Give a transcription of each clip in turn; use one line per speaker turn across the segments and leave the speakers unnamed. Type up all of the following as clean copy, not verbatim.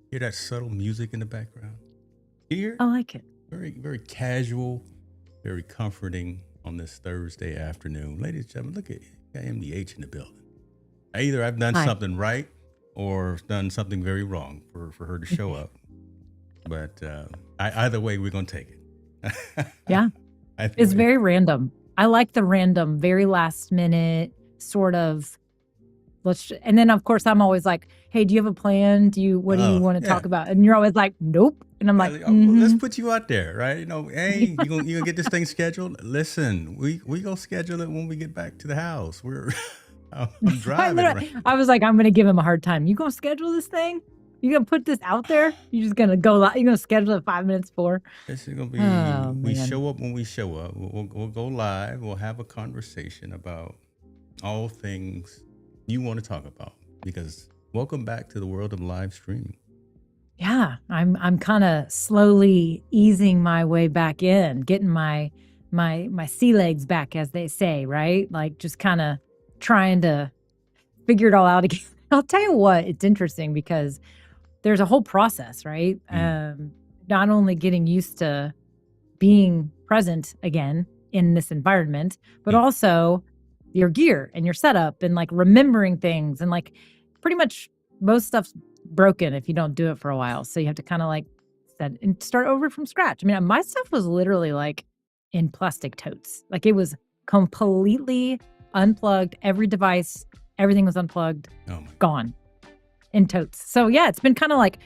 Hear that subtle music in the background? You hear it?
I like it.
Very, very casual, very comforting on this Thursday afternoon. Ladies and gentlemen, look at MDH in the building. Either I've done
Hi.
something right or done something very wrong for her to show up. But either way, we're going to take it.
Yeah. It's very random. I like the random, very last minute sort of and then of course I'm always like, hey, do you have a plan? What do you want to talk about? And you're always like, nope. And I'm like,
well, let's put you out there, right? You know, hey, you gonna get this thing scheduled? Listen, we gonna schedule it when we get back to the house. I'm driving.
I was like, I'm gonna give him a hard time. You gonna schedule this thing? You gonna put this out there? You're just gonna go live? You're gonna schedule it 5 minutes before?
This is gonna be. We show up when we show up. We'll go live. We'll have a conversation about all things you want to talk about, because welcome back to the world of live streaming.
Yeah, I'm kind of slowly easing my way back in, getting my sea legs back, as they say, right? Like just kind of trying to figure it all out again. I'll tell you what, it's interesting because there's a whole process, right? Not only getting used to being present again in this environment, but also your gear and your setup and like remembering things, and like pretty much most stuff's broken if you don't do it for a while. So you have to kind of like set and start over from scratch. I mean, my stuff was literally like in plastic totes. Like it was completely unplugged. Every device, everything was unplugged, gone in totes. So yeah, it's been kind of like,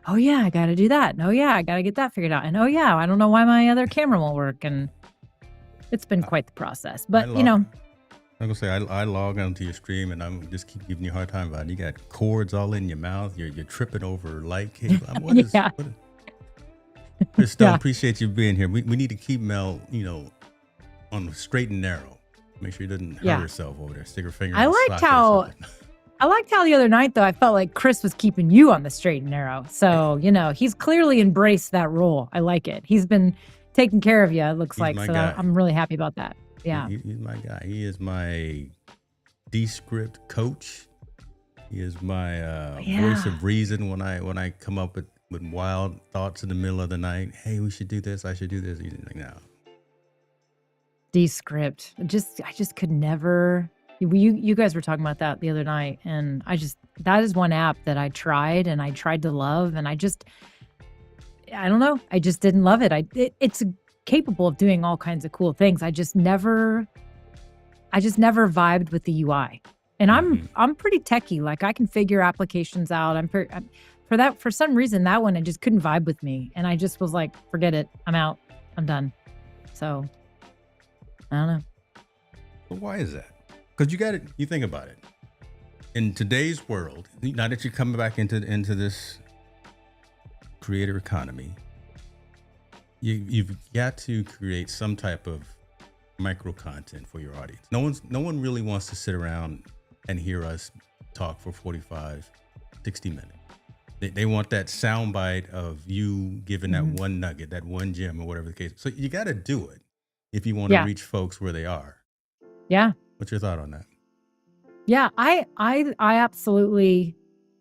oh yeah, I got to do that. And oh yeah, I got to get that figured out. And oh yeah, I don't know why my other camera won't work. And it's been quite the process. But you know,
I'm gonna say I log onto your stream and I'm just keep giving you a hard time about it. You got cords all in your mouth. You're tripping over light cable. Just don't appreciate you being here. We need to keep Mel, on the straight and narrow. Make sure he doesn't hurt herself over there. Stick her finger. I liked
how the other night though I felt like Chris was keeping you on the straight and narrow. So he's clearly embraced that role. I like it. He's been taking care of you. It looks like so. I'm really happy about that. Yeah,
he's my guy. He is my Descript coach. He is my voice of reason when I come up with wild thoughts in the middle of the night. Hey, we should do this. I should do this. He's like, no.
Descript. I just could never. You guys were talking about that the other night, and that is one app that I tried to love, and I don't know. I just didn't love it. It's capable of doing all kinds of cool things. I just never vibed with the UI. And I'm pretty techie. Like I can figure applications out. For some reason that one, I just couldn't vibe with me. And I just was like, forget it. I'm out. I'm done. So I don't know.
But why is that? Because you think about it. In today's world, now that you're coming back into this creator economy, you've got to create some type of micro content for your audience. No one really wants to sit around and hear us talk for 45, 60 minutes. They want that soundbite of you giving that one nugget, that one gem, or whatever the case. So you got to do it if you want to reach folks where they are.
Yeah.
What's your thought on that?
Yeah, I absolutely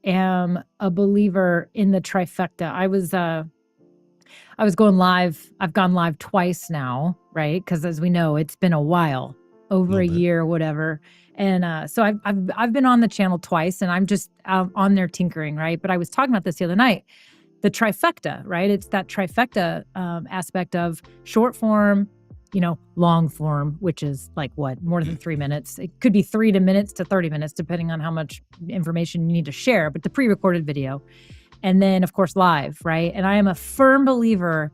am a believer in the trifecta. I was going live. I've gone live twice now, right? Because as we know, it's been a while, over a year or whatever. And so I've been on the channel twice, and I'm just on there tinkering, right? But I was talking about this the other night, the trifecta, right? It's that trifecta aspect of short form, long form, which is like more than 3 minutes. It could be 3 minutes to 30 minutes, depending on how much information you need to share, but the pre-recorded video. And then of course, live, right? And I am a firm believer,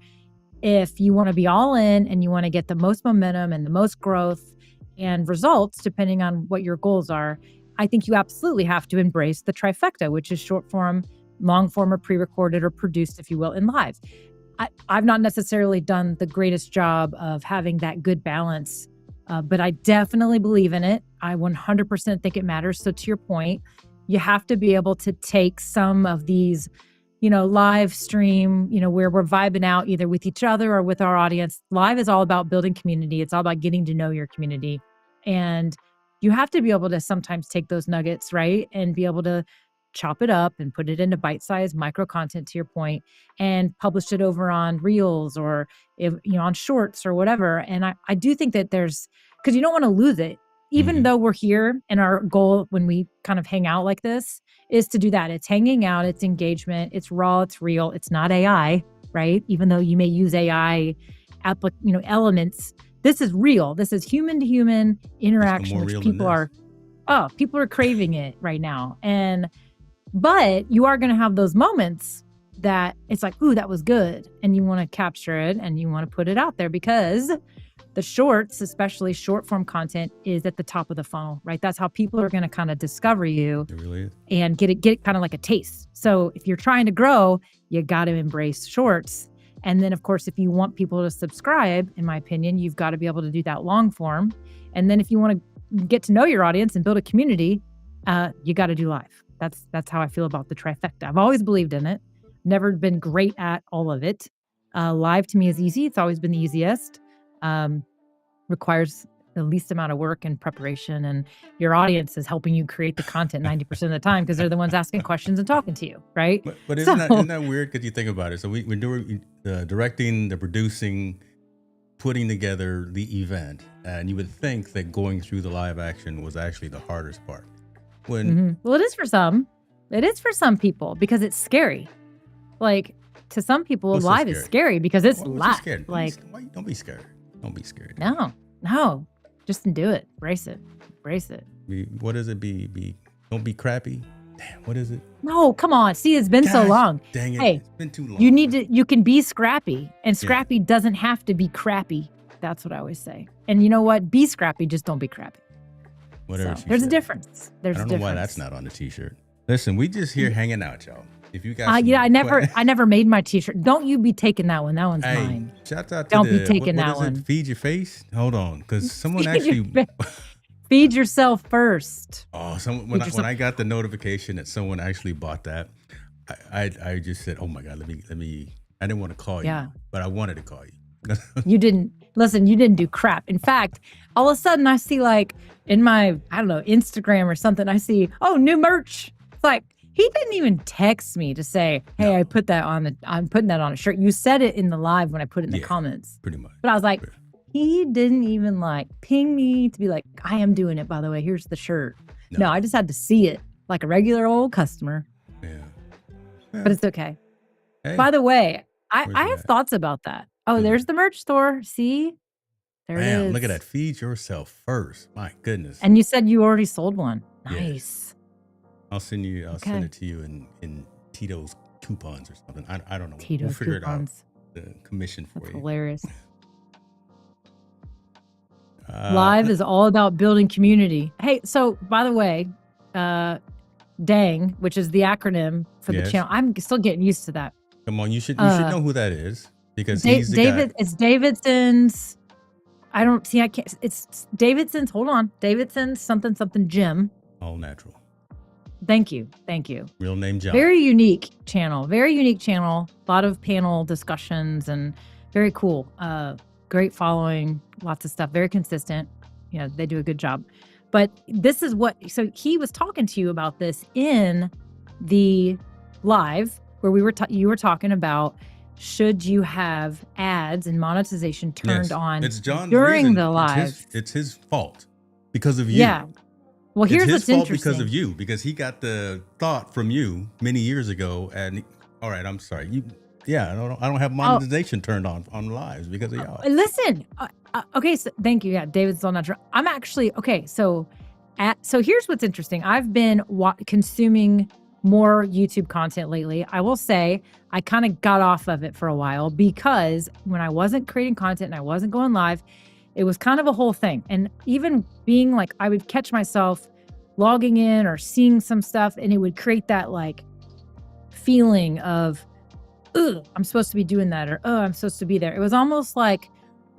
if you want to be all in and you want to get the most momentum and the most growth and results, depending on what your goals are, I think you absolutely have to embrace the trifecta, which is short form, long form, or pre-recorded or produced, if you will, in live. I've not necessarily done the greatest job of having that good balance, but I definitely believe in it. I 100% think it matters. So to your point, you have to be able to take some of these, live stream, where we're vibing out either with each other or with our audience. Live is all about building community. It's all about getting to know your community. And you have to be able to sometimes take those nuggets, right? And be able to chop it up and put it into bite-sized micro content, to your point, and publish it over on Reels or on Shorts or whatever. And I do think that because you don't want to lose it. Even though we're here, and our goal when we kind of hang out like this is to do that. It's hanging out, it's engagement, it's raw, it's real, it's not AI, right? Even though you may use AI elements, this is real. This is human to human interaction, which people are craving it right now. But you are going to have those moments that it's like, ooh, that was good. And you want to capture it and you want to put it out there, because the shorts, especially short form content, is at the top of the funnel, right? That's how people are going to kind of discover you.
It really is.
And get it kind of like a taste. So if you're trying to grow, you got to embrace shorts. And then, of course, if you want people to subscribe, in my opinion, you've got to be able to do that long form. And then if you want to get to know your audience and build a community, you got to do live. That's how I feel about the trifecta. I've always believed in it. Never been great at all of it. Live to me is easy. It's always been the easiest. Requires the least amount of work and preparation, and your audience is helping you create the content 90% of the time, because they're the ones asking questions and talking to you, right?
But isn't that weird? Because you think about it. So we're doing the directing, the producing, putting together the event, and you would think that going through the live action was actually the hardest part.
Well, it is for some. It is for some people, because it's scary. Like, to some people, live is scary because it's live. Like,
don't be scared. Don't be scared.
No. Just do it. Embrace it.
What is it? Don't be crappy. Damn, what is it?
No, come on. See, it's been so long.
Dang it.
Hey,
it's been too long.
You can be scrappy, and scrappy doesn't have to be crappy. That's what I always say. And you know what? Be scrappy. Just don't be crappy.
Whatever.
There's a difference.
I don't know why that's not on the t-shirt. Listen, we just here hanging out, y'all. If you guys,
I never made my t-shirt. Don't you be taking that one. That one's mine.
Shout out to
Don't be taking that one.
Feed your face. Hold on, because someone actually
feed yourself first.
Oh, when I got the notification that someone actually bought that, I just said, oh my God, let me. I didn't want to call you, but I wanted to call you.
You didn't listen. You didn't do crap. In fact, all of a sudden I see, like, in my, I don't know, Instagram or something, I see, oh, new merch. It's like, he didn't even text me to say, hey, I'm putting that on a shirt. You said it in the live when I put it in the comments.
Pretty much.
But I was like, he didn't even like ping me to be like, I am doing it, by the way. Here's the shirt. No, I just had to see it like a regular old customer.
Yeah.
But it's okay.
Hey,
by the way, I have thoughts about that. Oh, there's the merch store. See? There it is.
Look at that. Feed yourself first. My goodness.
And you said you already sold one. Nice.
I'll send it to you in Tito's coupons or something. I don't know.
Tito's
we'll figure
coupons.
it out. The commission for
That's
you.
Hilarious. Live is all about building community. Hey, so by the way, DANG, which is the acronym for the channel. I'm still getting used to that.
Come on, you should know who that is, because he's the guy.
It's Davidson's. I don't see. I can't. It's Davidson's. Hold on, Davidson's something Jim.
All natural.
Thank you.
Real name John.
Very unique channel. A lot of panel discussions and very cool. Great following. Lots of stuff. Very consistent. They do a good job. But this is so he was talking to you about this in the live where you were talking about, should you have ads and monetization turned on
it's John's
during
reason.
the live?
It's his fault because of you.
Yeah. Well, here's
it's
what's
his fault
interesting.
because of you, because he got the thought from you many years ago. And all right, I'm sorry. I don't have monetization turned on lives because of y'all.
Listen, okay, so thank you. Yeah, David's all natural. I'm actually okay. So here's what's interesting. I've been consuming more YouTube content lately. I will say I kind of got off of it for a while, because when I wasn't creating content and I wasn't going live, it was kind of a whole thing. And even being like, I would catch myself logging in or seeing some stuff, and it would create that like feeling of, ugh, I'm supposed to be doing that, or, oh, I'm supposed to be there. It was almost like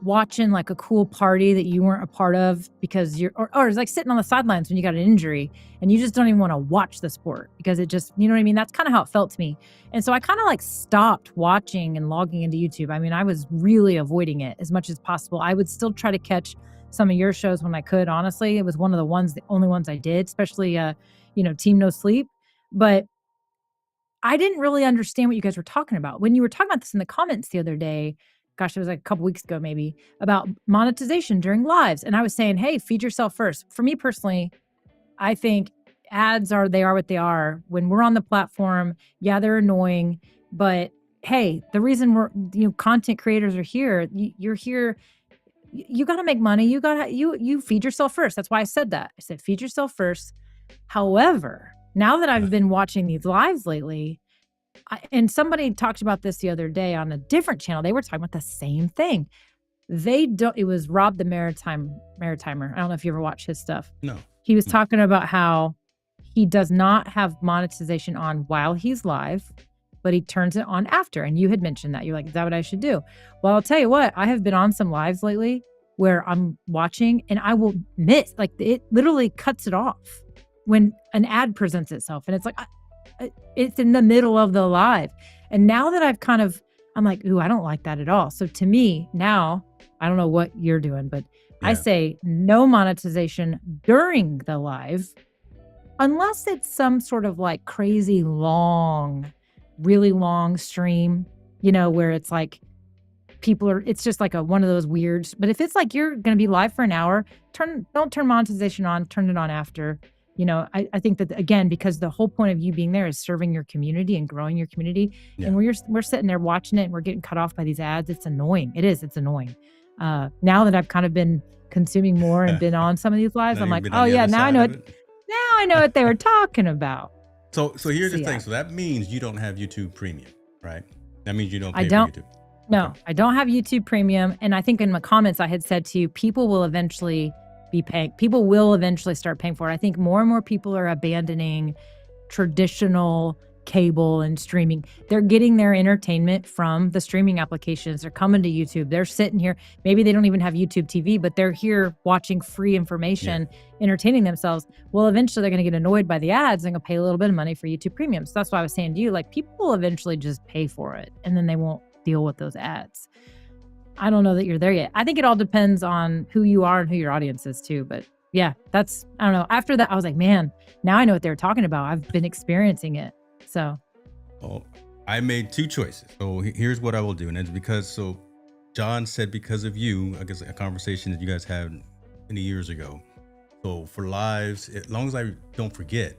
watching like a cool party that you weren't a part of because or it's like sitting on the sidelines when you got an injury and you just don't even want to watch the sport because it just, you know what I mean? That's kind of how it felt to me. And so I kind of like stopped watching and logging into YouTube. I mean, I was really avoiding it as much as possible. I would still try to catch some of your shows when I could. Honestly, it was one of the only ones I did, especially, Team No Sleep. But I didn't really understand what you guys were talking about. When you were talking about this in the comments the other day, gosh, it was like a couple weeks ago maybe, about monetization during lives. And I was saying, hey, feed yourself first. For me personally, I think ads are what they are. When we're on the platform, yeah, they're annoying, but hey, the reason we're, content creators are here, you're here, you got to make money. You feed yourself first. That's why I said that. I said, feed yourself first. However, now that I've been watching these lives lately, and somebody talked about this the other day on a different channel, they were talking about the same thing. It was Rob the Maritimer. I don't know if you ever watch his stuff.
No.
He was talking about how he does not have monetization on while he's live, but he turns it on after. And you had mentioned that. You're like, is that what I should do? Well, I'll tell you what, I have been on some lives lately where I'm watching and I will miss, like it literally cuts it off when an ad presents itself. And it's like, it's in the middle of the live. And now that I'm like, ooh, I don't like that at all. So to me now, I don't know what you're doing, but I say no monetization during the live, unless it's some sort of like crazy long, really long stream, where it's like it's just like one of those weirds. But if it's like you're going to be live for an hour, don't turn monetization on, turn it on after. I think that, again, because the whole point of you being there is serving your community and growing your community. Yeah. And we're sitting there watching it and we're getting cut off by these ads. It's annoying. It's annoying. Now that I've kind of been consuming more and been on some of these lives, I'm like, oh yeah, now I know it. Now I know what they were talking about.
So here's the thing. So that means you don't have YouTube Premium, right? That means you don't pay for YouTube.
No,
okay.
I don't have YouTube Premium. And I think in my comments I had said to you, people will eventually be paying. People will eventually start paying for it. I think more and more people are abandoning traditional cable and streaming. They're getting their entertainment from the streaming applications. They're coming to YouTube. They're sitting here. Maybe they don't even have YouTube TV, but they're here watching free information, entertaining themselves. Well, eventually they're going to get annoyed by the ads and going to pay a little bit of money for YouTube Premium. So that's why I was saying to you, like, people will eventually just pay for it and then they won't deal with those ads. I don't know that you're there yet. I think it all depends on who you are and who your audience is too. But yeah, I don't know. After that, I was like, man, now I know what they were talking about. I've been experiencing it. So,
well, I made two choices. So here's what I will do. And it's because, John said, because of you, I guess a conversation that you guys had many years ago. So for lives, as long as I don't forget,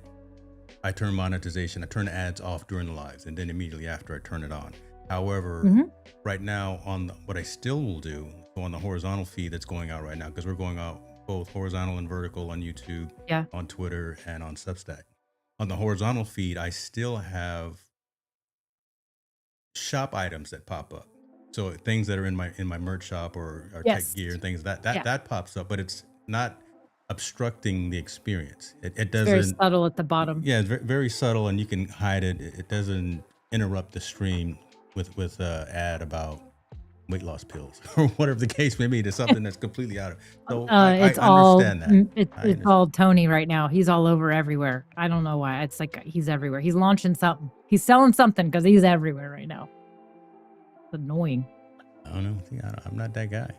I turn monetization, I turn ads off during the lives. And then immediately after I turn it on. However, right now what I still will do, so on the horizontal feed that's going out right now, because we're going out both horizontal and vertical on YouTube, on Twitter, and on Substack. On the horizontal feed, I still have shop items that pop up. So things that are in my merch shop or tech gear and things that pops up, but it's not obstructing the experience. It doesn't.
Very subtle at the bottom.
Yeah, it's very, very subtle, and you can hide it. It doesn't interrupt the stream with ad about weight loss pills or whatever the case may be. There's something that's completely out of. So I understand that.
It's all Tony right now. He's all over everywhere. I don't know why. It's like he's everywhere. He's launching something. He's selling something because he's everywhere right now. It's annoying.
I don't know. See, I'm not that guy.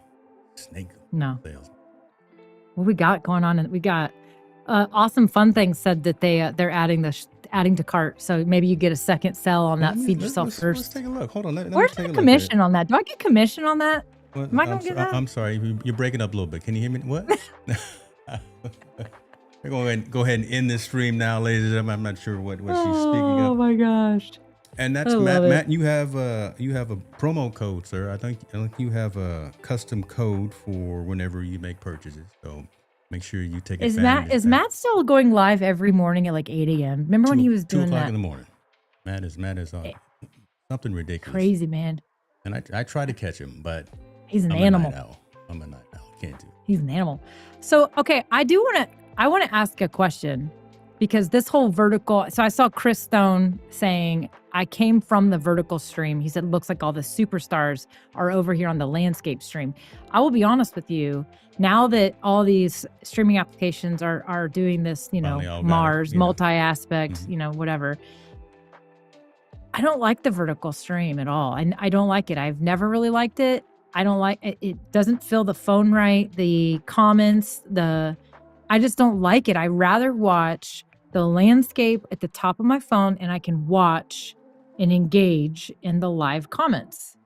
Snake.
No.
Sales.
What we got going on? And we got Awesome Fun Things said that they're adding to cart. So maybe you get a second sell on that. Feed yourself first.
Let's take a look. Hold on.
Where's the commission on that? Do I get commission on that?
What?
Am I going to get that?
I'm sorry. You're breaking up a little bit. Can you hear me? What? We're going to go ahead and end this stream now, ladies and gentlemen. I'm not sure what she's speaking of.
Oh my gosh.
And that's Matt. Matt, you have a promo code, sir. I think you have a custom code for whenever you make purchases. So make sure you take advantage.
Is Matt still going live every morning at like 8 a.m.? Remember when he was doing
2 o'clock
that?
in the morning. Matt is on something ridiculous.
Crazy, man.
And I try to catch him, but
he's an animal.
I'm a night owl. Can't do.
He's an animal. So, okay, I want to ask a question, because this whole vertical, so I saw Chris Stone saying, I came from the vertical stream. He said, it looks like all the superstars are over here on the landscape stream. I will be honest with you. Now that all these streaming applications are doing this, Mars, multi-aspect, whatever. I don't like the vertical stream at all. And I don't like it. I've never really liked it. I don't like it. It doesn't feel the phone right. The comments, I just don't like it. I rather watch the landscape at the top of my phone, and I can watch and engage in the live comments.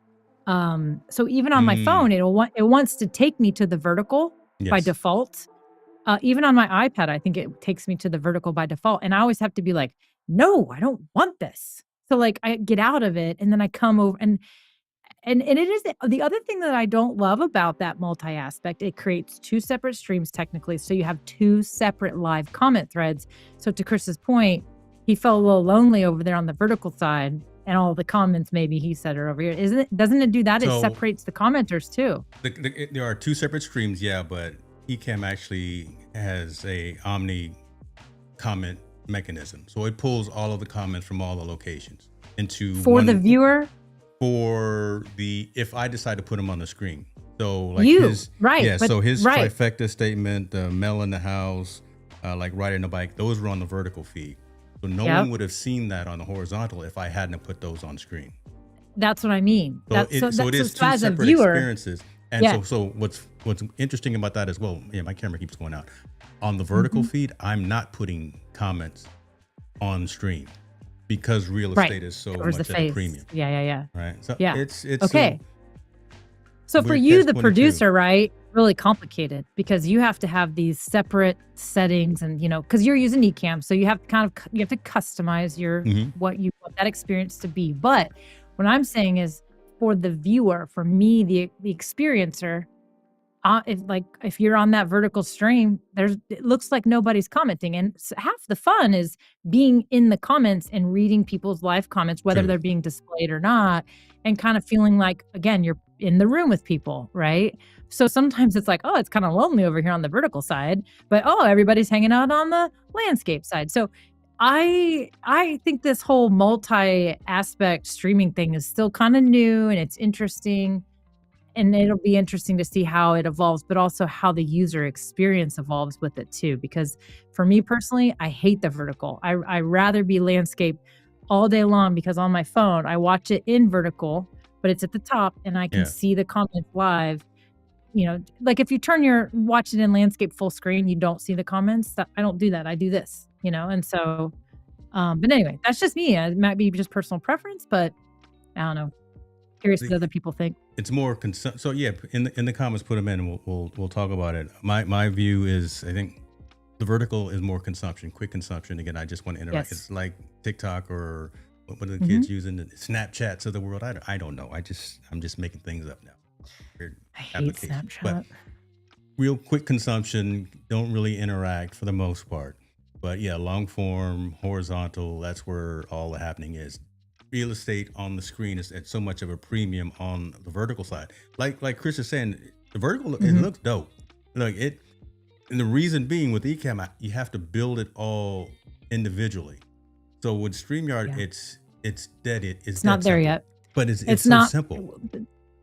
So even on my phone, it wants to take me to the vertical by
Yes.
default. Even on my iPad, I think it takes me to the vertical by default, and I always have to be like, no, I don't want this. So like I get out of it, and then I come over, and it is the other thing that I don't love about that multi aspect. It creates two separate streams technically, so you have two separate live comment threads. So to Chris's point, he felt a little lonely over there on the vertical side, and all the comments maybe he said are over here. Doesn't it do that?
So
it separates the commenters too.
there are two separate streams, yeah, but Ecamm actually has a omni-comment mechanism, so it pulls all of the comments from all the locations into
for the viewer.
For if I decide to put them on the screen, so like so his trifecta statement, the mail in the house, like riding a bike, those were on the vertical feed. So no one would have seen that on the horizontal if I hadn't put those on screen.
That's what I mean.
So it is two separate experiences. And so what's interesting about that as well, my camera keeps going out. On the vertical feed, I'm not putting comments on stream because real estate is so much at a premium.
Yeah.
Right. So it's
okay. So for you, the producer, right, really complicated because you have to have these separate settings, and because you're using Ecamm, so you have to customize your what you want that experience to be. But what I'm saying is, for the viewer, for me, the experiencer, if you're on that vertical stream, it looks like nobody's commenting, and half the fun is being in the comments and reading people's live comments, whether they're being displayed or not, and kind of feeling like, again, you're in the room with people, right? So sometimes it's like, oh, it's kind of lonely over here on the vertical side, but everybody's hanging out on the landscape side. So I think this whole multi-aspect streaming thing is still kind of new, and it's interesting. And it'll be interesting to see how it evolves, but also how the user experience evolves with it too. Because for me personally, I hate the vertical. I rather be landscape all day long, because on my phone, I watch it in vertical, but it's at the top and I can see the comments live. Like if you watch it in landscape full screen, you don't see the comments. I don't do that. I do this, and so, but anyway, that's just me. It might be just personal preference, but I don't know. Curious what other people think.
It's more so in the comments, put them in, and we'll talk about it. My view is, I think the vertical is more consumption, quick consumption. Again, I just want to interact. It's like TikTok or what are the kids using, the Snapchats of the world. I don't know. I'm just making things up now.
I hate Snapchat.
But real quick consumption, don't really interact for the most part. But long form, horizontal, that's where all the happening is. Real estate on the screen is at so much of a premium on the vertical side. Like Chris is saying, the vertical, it looks dope. Like it, and the reason being with Ecamm, you have to build it all individually. So with StreamYard, it's dead. It's
not there yet,
but it's not so simple.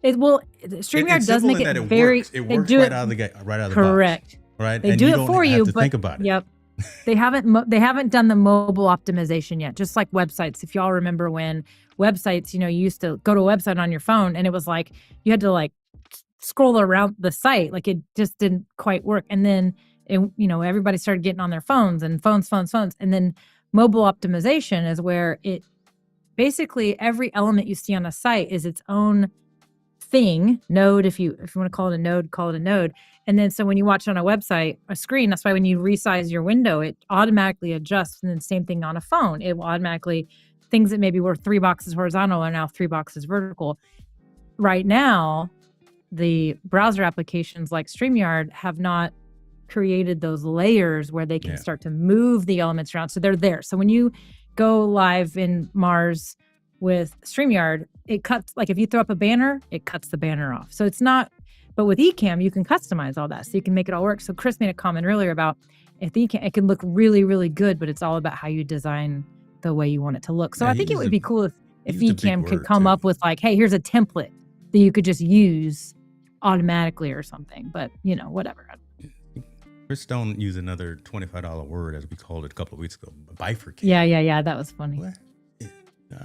StreamYard does make it very.
It works right out of the gate, right out of the box.
Correct.
Right.
They do it for you, but
think about it.
Yep. They haven't done the mobile optimization yet. Just like websites. If y'all remember when websites, you used to go to a website on your phone and it was like you had to like scroll around the site, like it just didn't quite work. And then everybody started getting on their phones, and phones, and then mobile optimization is where it basically every element you see on a site is its own thing, node. If you want to call it a node, call it a node. And then so when you watch on a website, a screen, that's why when you resize your window, it automatically adjusts. And then same thing on a phone. It will automatically, things that maybe were 3 boxes horizontal are now 3 boxes vertical. Right now, the browser applications like StreamYard have not created those layers where they can start to move the elements around. So they're there. So when you go live in Mars with StreamYard, it cuts, like if you throw up a banner, it cuts the banner off. So it's not, but with Ecamm, you can customize all that. So you can make it all work. So Chris made a comment earlier about if Ecamm, it can look really, really good, but it's all about how you design the way you want it to look. So I think it would be cool if Ecamm could come up with like, hey, here's a template that you could just use automatically or something, but whatever.
Chris Stone used another $25 word, as we called it a couple of weeks ago, bifurcate.
Yeah. That was funny.
What?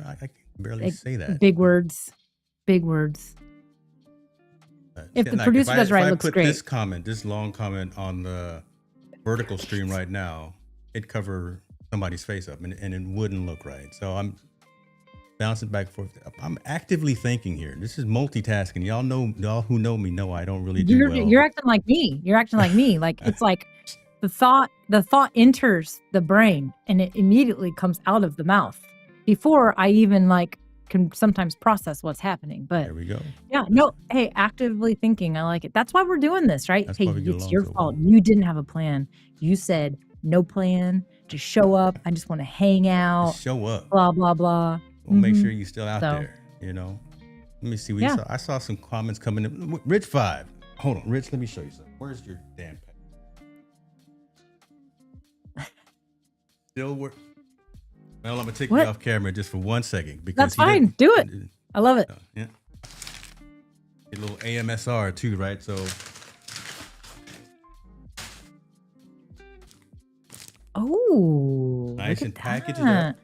I can barely say that.
Big words. If the producer does right, it looks great.
This long comment on the vertical stream right now, it cover somebody's face up, and it wouldn't look right. So I'm bouncing back and forth. I'm actively thinking here. This is multitasking. Y'all who know me know I don't really do well.
You're acting like me. You're acting like me. Like it's like the thought enters the brain and it immediately comes out of the mouth before I even like can sometimes process what's happening. But
there we go.
Yeah, no, hey, actively thinking. I like it. That's why we're doing this, right?
That's
Hey,
why we get
it's
along
your
so
fault.
well.
You didn't have a plan. You said no plan, just show up. I just want to hang out.
Just show up.
Blah, blah, blah.
We'll make sure you're still out
So-
there, you know. Let me see.
Yeah.
I saw some comments coming in. Rich 5. Hold on, Rich, let me show you something. Where's your damn pen? Still work. Well, I'm gonna take you
What?
off camera just for 1 second because
That's fine. Do it. I love it.
Yeah. Get a little AMSR too, right? So
Oh,
nice
look
and
at
package it
that.
up.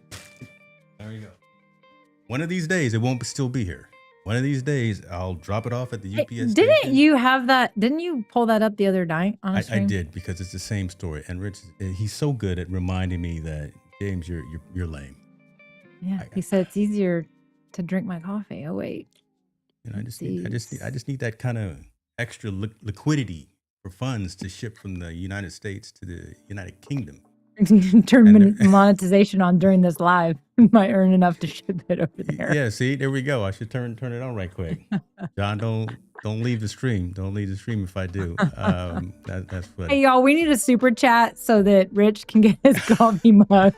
There you go. One of these days, it won't still be here. One of these days, I'll drop it off at the
Hey,
UPS
didn't
station.
you have that? Didn't you pull that up the other night on a
I
stream?
did, because it's the same story. And Rich, he's so good at reminding me that, James, you're lame.
Yeah, he said it's easier to drink my coffee. Oh wait,
And I just need that kind of extra liquidity for funds to ship from the United States to the United Kingdom.
turn monetization on during this live. Might earn enough to ship it over there.
Yeah, see, there we go. I should turn it on right quick. John, don't leave the stream. Don't leave the stream if I do. That's funny.
Hey y'all, we need a super chat so that Rich can get his coffee mug.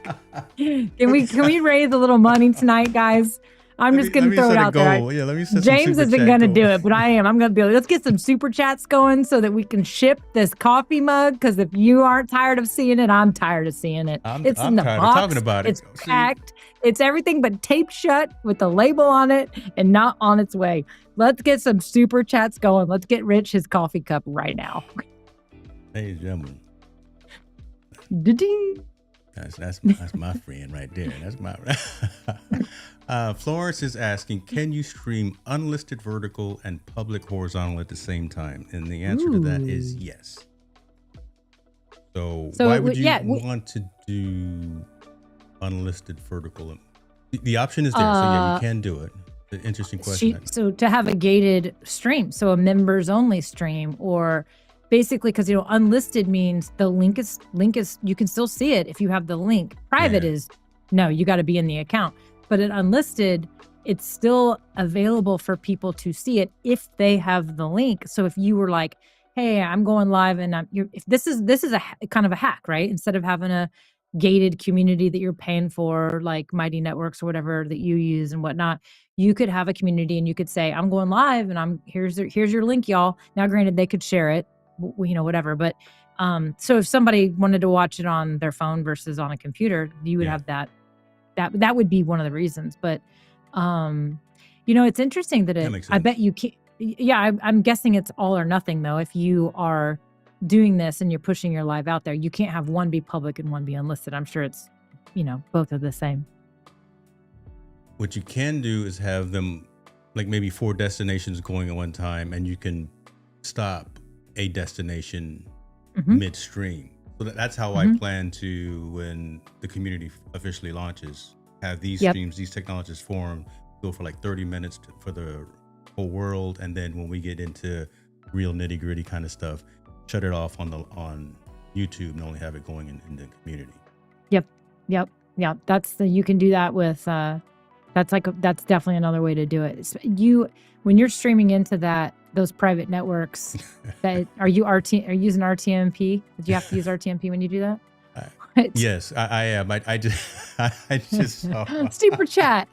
Can we raise a little money tonight, guys? I'm just gonna throw it out there.
Yeah, let me set some
James
super
isn't
chat
gonna do
goal.
it, but I'm gonna be like, let's get some super chats going so that we can ship this coffee mug. Because if you aren't tired of seeing it, I'm tired of seeing it. It's in the
tired of
box.
talking about it.
It's
See?
packed. It's everything but taped shut with the label on it and not on its way. Let's get some super chats going. Let's get Rich his coffee cup right now.
Ladies and gentlemen,
Da-ding.
that's my friend right there. That's my. Florence is asking, can you stream unlisted vertical and public horizontal at the same time? And the answer to that is yes. So why would you want to do unlisted vertical? The option is there, so yeah, you can do it. An interesting question.
So to have a gated stream, so a members only stream, or basically, because unlisted means the link is you can still see it if you have the link. Private is no, you got to be in the account. But an unlisted, it's still available for people to see it if they have the link. So if you were like, hey, I'm going live, and if this is a kind of a hack, right? Instead of having a gated community that you're paying for, like Mighty Networks or whatever that you use and whatnot, you could have a community and you could say, I'm going live, and here's your link, y'all. Now, granted, they could share it, whatever, but so if somebody wanted to watch it on their phone versus on a computer, you would have that would be one of the reasons. But it's interesting that
makes sense.
I bet you can. Yeah, I'm guessing it's all or nothing though. If you are doing this and you're pushing your live out there, you can't have one be public and one be unlisted. I'm sure it's both are the same.
What you can do is have them like maybe 4 destinations going at one time, and you can stop a destination midstream. So that's how I plan to, when the community officially launches, have these streams, these technologies form, go for like 30 minutes for the whole world, and then when we get into real nitty gritty kind of stuff, shut it off on YouTube and only have it going in the community.
Yep. You can do that with that's definitely another way to do it. When you're streaming into those private networks, are you using RTMP? Did you have to use RTMP when you do that?
Yes, I am. I just saw
super chat.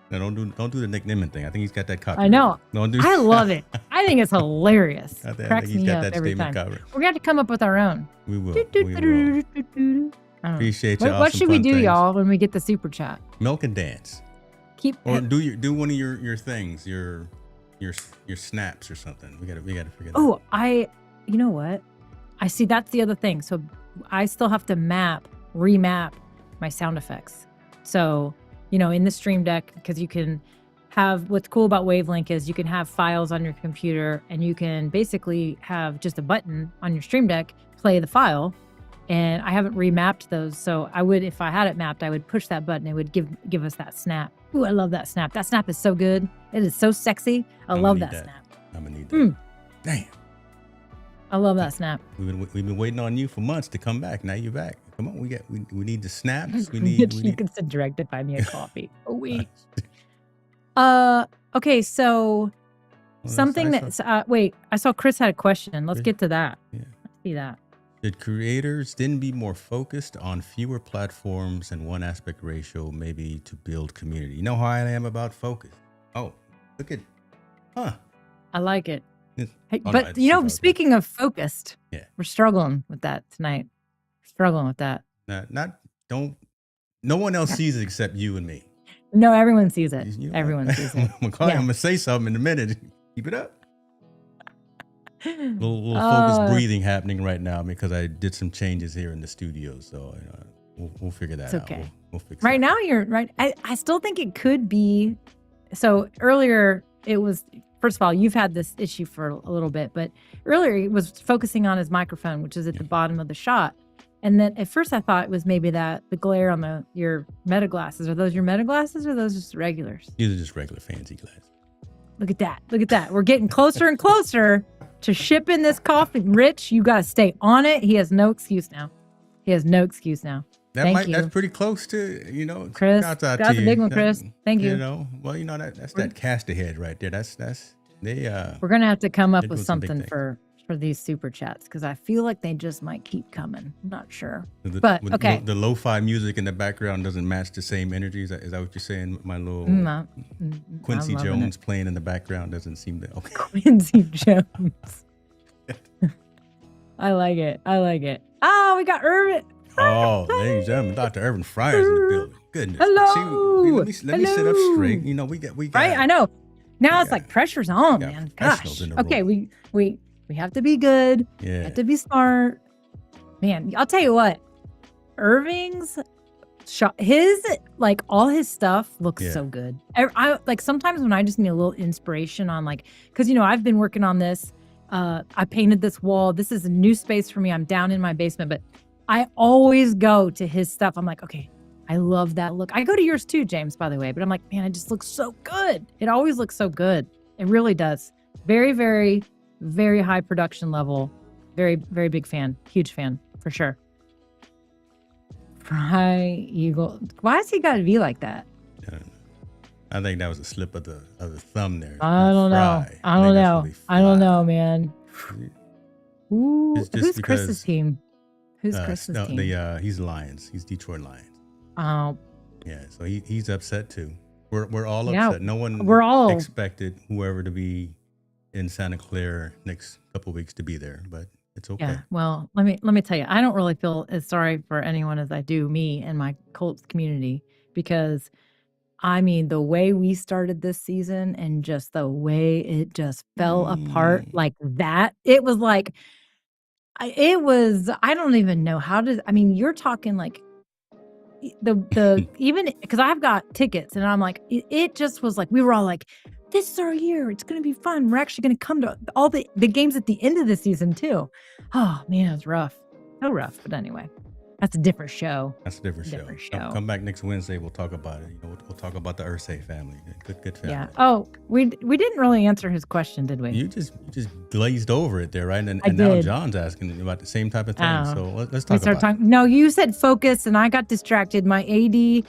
No, don't do the nicknaming thing. I think he's got that copy.
I know.
I
love it. I think it's hilarious.
I think
Cracks
he's
me
got
up
that
every
statement
time.
covered.
We're gonna have to come up with our own.
We will. Appreciate you.
What should we do, y'all, when we get the super chat?
Milk and dance. Do one of your things, your snaps or something. We gotta figure that out.
You know what? I see, that's the other thing. So I still have to remap my sound effects. So, in the Stream Deck, because you can have, what's cool about Wavelink is you can have files on your computer, and you can basically have just a button on your Stream Deck, play the file, and I haven't remapped those. So I would, if I had it mapped, I would push that button. It would give us that snap. Ooh, I love that snap. That snap is so good. It is so sexy. I love that snap.
I'm gonna need that. Damn.
I love that snap.
We've been waiting on you for months to come back. Now you're back. Come on, we need the snaps. You
can send direct to buy me a coffee. Oh wait. Okay, so something that's wait, I saw Chris had a question. Let's get to that.
Yeah.
Let's see that.
Should creators then be more focused on fewer platforms and one aspect ratio, maybe to build community? You know how I am about focus. Oh, look at,
I like it. Hey,
oh,
but
no,
you know, speaking of focused,
yeah,
we're struggling with that tonight. Struggling with that.
No one else sees it except you and me.
No, everyone sees it.
You know,
everyone sees it.
I'm gonna say something in a minute. Keep it up. Little focused breathing happening right now because I did some changes here in the studio. So we'll figure that out.
Okay.
We'll fix
right
it.
Now you're right. I still think it could be. So earlier it was, first of all, you've had this issue for a little bit, but earlier he was focusing on his microphone, which is at the bottom of the shot. And then at first I thought it was maybe the glare on your Meta glasses. Are those your Meta glasses or are those just regulars?
These are just regular fancy glasses. Look
at that. Look at that. We're getting closer and closer to shipping this coffee. Rich, you got to stay on it. He has no excuse now.
That's pretty close to,
Chris. That's a big one, Chris. Thank you.
That's that cast ahead right there.
We're going to have to come up with something for these super chats because I feel like they just might keep coming. I'm not sure. Okay.
The lo-fi music in the background doesn't match the same energy. Is that what you're saying? My little Quincy Jones playing in the background doesn't seem to. Okay.
Quincy Jones. I like it. Oh, we got Irvin.
Oh, ladies and gentlemen, Dr. Irvin Fryer's in the building. Goodness.
Hello.
Let me sit up straight. We got.
Right, I know. Now it's like pressure's on, man. Gosh. Okay, we have to be good.
Yeah.
We have to be smart. Man, I'll tell you what. Irving's shot, all his stuff looks so good. I like sometimes when I just need a little inspiration on because I've been working on this. I painted this wall. This is a new space for me. I'm down in my basement, but I always go to his stuff. I'm like, okay, I love that look. I go to yours too, James, by the way, but I'm like, man, it just looks so good. It always looks so good. It really does. Very, very, very high production level. Very, very big fan. Huge fan for sure. Fry Eagle. Why has he got to be like that?
I think that was a slip of the thumb there.
I don't know, man. Ooh, who's Chris's team? Who's Chris's team?
He's Lions. He's Detroit Lions.
Oh.
Yeah, so he's upset too. We're all upset. No one expected whoever to be in Santa Clara next couple of weeks to be there, but it's okay.
Yeah, well, let me tell you, I don't really feel as sorry for anyone as I do me and my Colts community because the way we started this season and just the way it just fell apart like that, it was I don't even know you're talking like the even because I've got tickets and I'm like, it just was like, we were all like, this is our year. It's going to be fun. We're actually going to come to all the games at the end of the season too. Oh man, it was rough. So rough. But anyway, that's a different show. Come back next Wednesday. We'll talk about it. We'll talk about the Ursay family. Good family. Yeah. Oh, we didn't really answer his question, did we?
You just glazed over it there, right? And now John's asking about the same type of thing. So let's talk about it.
No, you said focus, and I got distracted. My ADD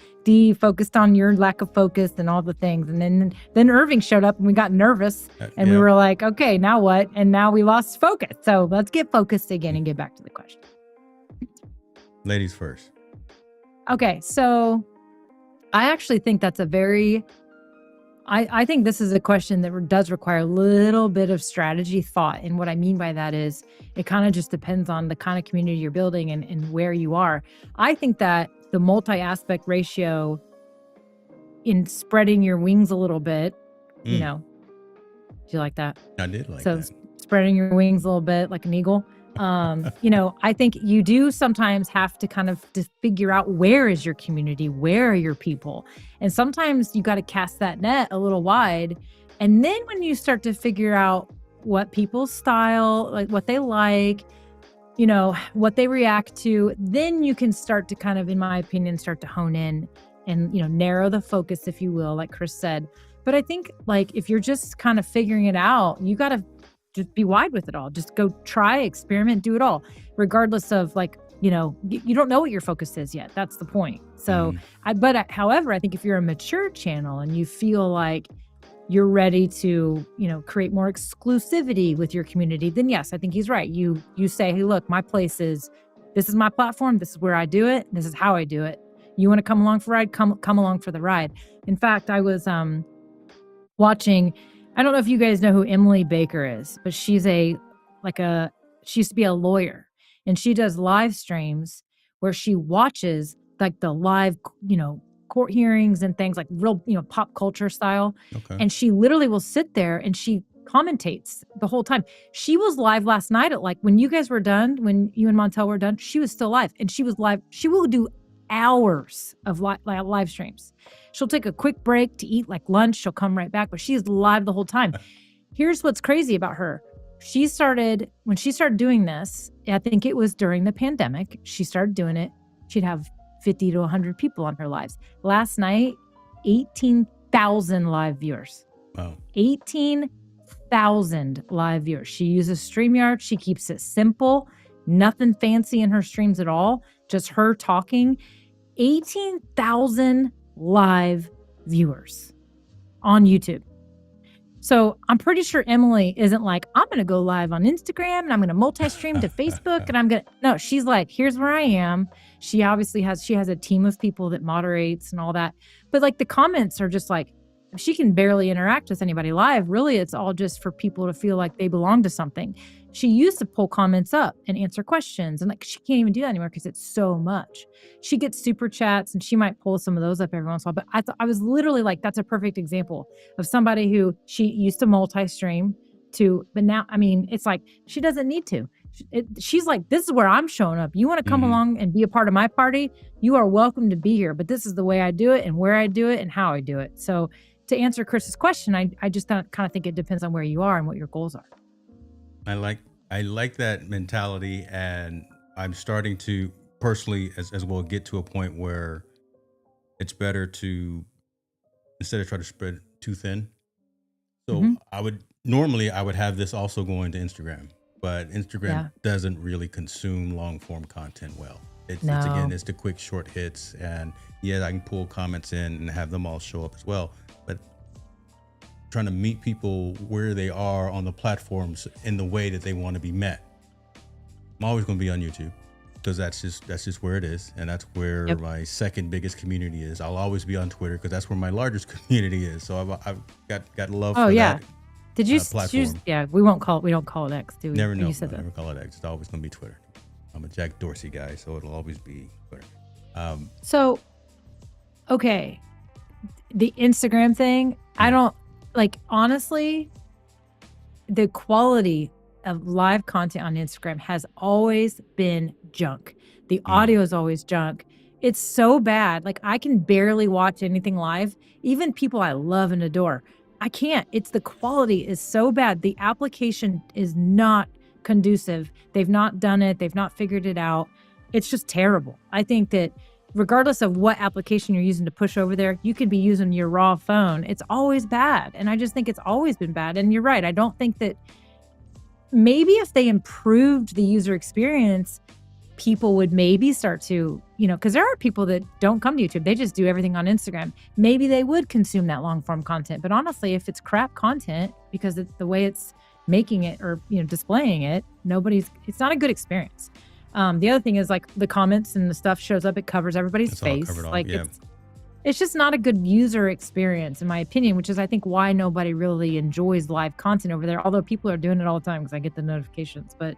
focused on your lack of focus and all the things, and then Irving showed up, and we got nervous, and we were like, okay, now what? And now we lost focus. So let's get focused again and get back to the question.
Ladies first.
Okay, so I actually think that's I think this is a question that does require a little bit of strategy thought. And what I mean by that is it kind of just depends on the kind of community you're building and where you are. I think that the multi-aspect ratio in spreading your wings a little bit, do you like that?
I did like that.
So spreading your wings a little bit like an eagle. I think you do sometimes have to kind of just figure out where is your community, where are your people? And sometimes you got to cast that net a little wide. And then when you start to figure out what people's style, like what they like, what they react to. Then you can start to kind of, in my opinion, start to hone in and, narrow the focus, if you will, like Chris said. But I think like if you're just kind of figuring it out, you got to just be wide with it all. Just go try, experiment, do it all, regardless of like, you don't know what your focus is yet. That's the point. So, however, I think if you're a mature channel and you feel like you're ready to, create more exclusivity with your community, then yes, I think he's right. You say, hey, look, this is my platform. This is where I do it. This is how I do it. You want to come along for a ride? Come along for the ride. In fact, I was watching, I don't know if you guys know who Emily Baker is, but she used to be a lawyer, and she does live streams where she watches like the live, court hearings and things like real, pop culture style.
Okay.
And she literally will sit there and she commentates the whole time. She was live last night at like when you guys were done, when you and Montel were done, she was still live, and she was live. She will do hours of live streams. She'll take a quick break to eat like lunch. She'll come right back, but she's live the whole time. Here's what's crazy about her. When she started doing this, I think it was during the pandemic, she started doing it. She'd have 50 to 100 people on her lives. Last night, 18,000 live viewers.
Wow.
18,000 live viewers. She uses StreamYard. She keeps it simple. Nothing fancy in her streams at all. Just her talking. 18,000 live viewers on YouTube. So I'm pretty sure Emily isn't like, I'm going to go live on Instagram and I'm going to multi-stream to Facebook and no, she's like, here's where I am. She obviously has a team of people that moderates and all that. But like the comments are just like, she can barely interact with anybody live. Really, it's all just for people to feel like they belong to something. She used to pull comments up and answer questions, and like she can't even do that anymore because it's so much. She gets super chats and she might pull some of those up every once in a while. But I was literally like, that's a perfect example of somebody who she used to multi-stream to, but now, I mean, it's like she doesn't need to. She's like, this is where I'm showing up. You want to come along and be a part of my party? You are welcome to be here. But this is the way I do it and where I do it and how I do it. So to answer Chris's question, I just kind of think it depends on where you are and what your goals are.
I like that mentality, and I'm starting to personally as well get to a point where it's better to, instead of try to spread too thin. So I would have this also going to Instagram, but Instagram doesn't really consume long form content well. It's the quick short hits, and I can pull comments in and have them all show up as well. But trying to meet people where they are on the platforms in the way that they want to be met. I'm always going to be on YouTube because that's just where it is, and that's where my second biggest community is. I'll always be on Twitter because that's where my largest community is. So I've got love for that.
Did you
platform.
we don't call it X, do we?
Never know.
You said
Never call it X. It's always going to be Twitter. I'm a Jack Dorsey guy, so it'll always be Twitter.
So, okay, the Instagram thing, I don't like, honestly, the quality of live content on Instagram has always been junk. The audio is always junk. It's so bad. Like I can barely watch anything live, even people I love and adore. I can't. It's the quality is so bad. The application is not conducive. They've not done it. They've not figured it out. It's just terrible. I think that regardless of what application you're using to push over there, you could be using your raw phone. It's always bad. And I just think it's always been bad. And you're right. I don't think that maybe if they improved the user experience, people would maybe start to, because there are people that don't come to YouTube. They just do everything on Instagram. Maybe they would consume that long form content. But honestly, if it's crap content, because it's the way it's making it or, displaying it, it's not a good experience. The other thing is like the comments and the stuff shows up, it covers everybody's face. It's just not a good user experience in my opinion, which is I think why nobody really enjoys live content over there. Although people are doing it all the time because I get the notifications. But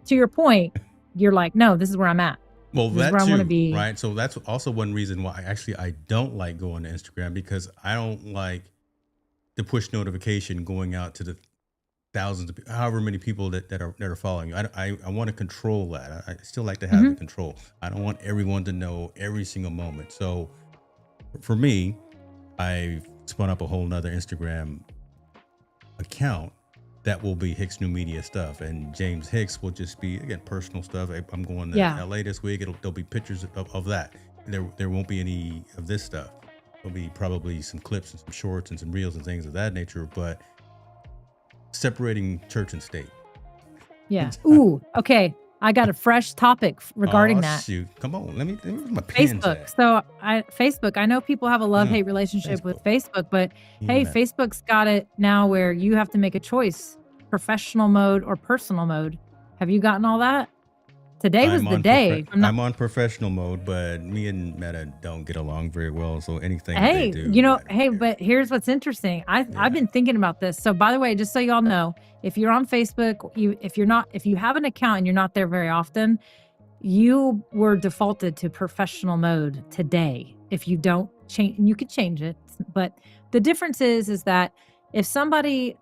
to your point, you're like, no, this is where I'm at.
Well,
this is where I want to be.
Right. So that's also one reason why I don't like going to Instagram, because I don't like the push notification going out to the thousands of however many people that are following you. I want to control that. I still like to have the control. I don't want everyone to know every single moment. So for me, I spun up a whole nother Instagram account that will be Hicks New Media stuff, and James Hicks will just be, again, personal stuff. I'm going to
Yeah.
LA this week. There'll be pictures of that. There won't be any of this stuff. There'll be probably some clips and some shorts and some reels and things of that nature, but separating church and state.
Yeah. Ooh, okay. I got a fresh topic regarding that.
Shoot. Come on. Let me my pens
Facebook.
at.
So Facebook, I know people have a love-hate relationship with Facebook, but hey, Facebook's got it now where you have to make a choice, professional mode or personal mode. Have you gotten all that? Today was the day.
I'm on professional mode, but me and Meta don't get along very well. So anything
Hey,
they do,
but here's what's interesting. I've been thinking about this. So by the way, just so y'all know, if you're on Facebook, if you have an account and you're not there very often, you were defaulted to professional mode today. If you don't change, you could change it. But the difference is that if somebody,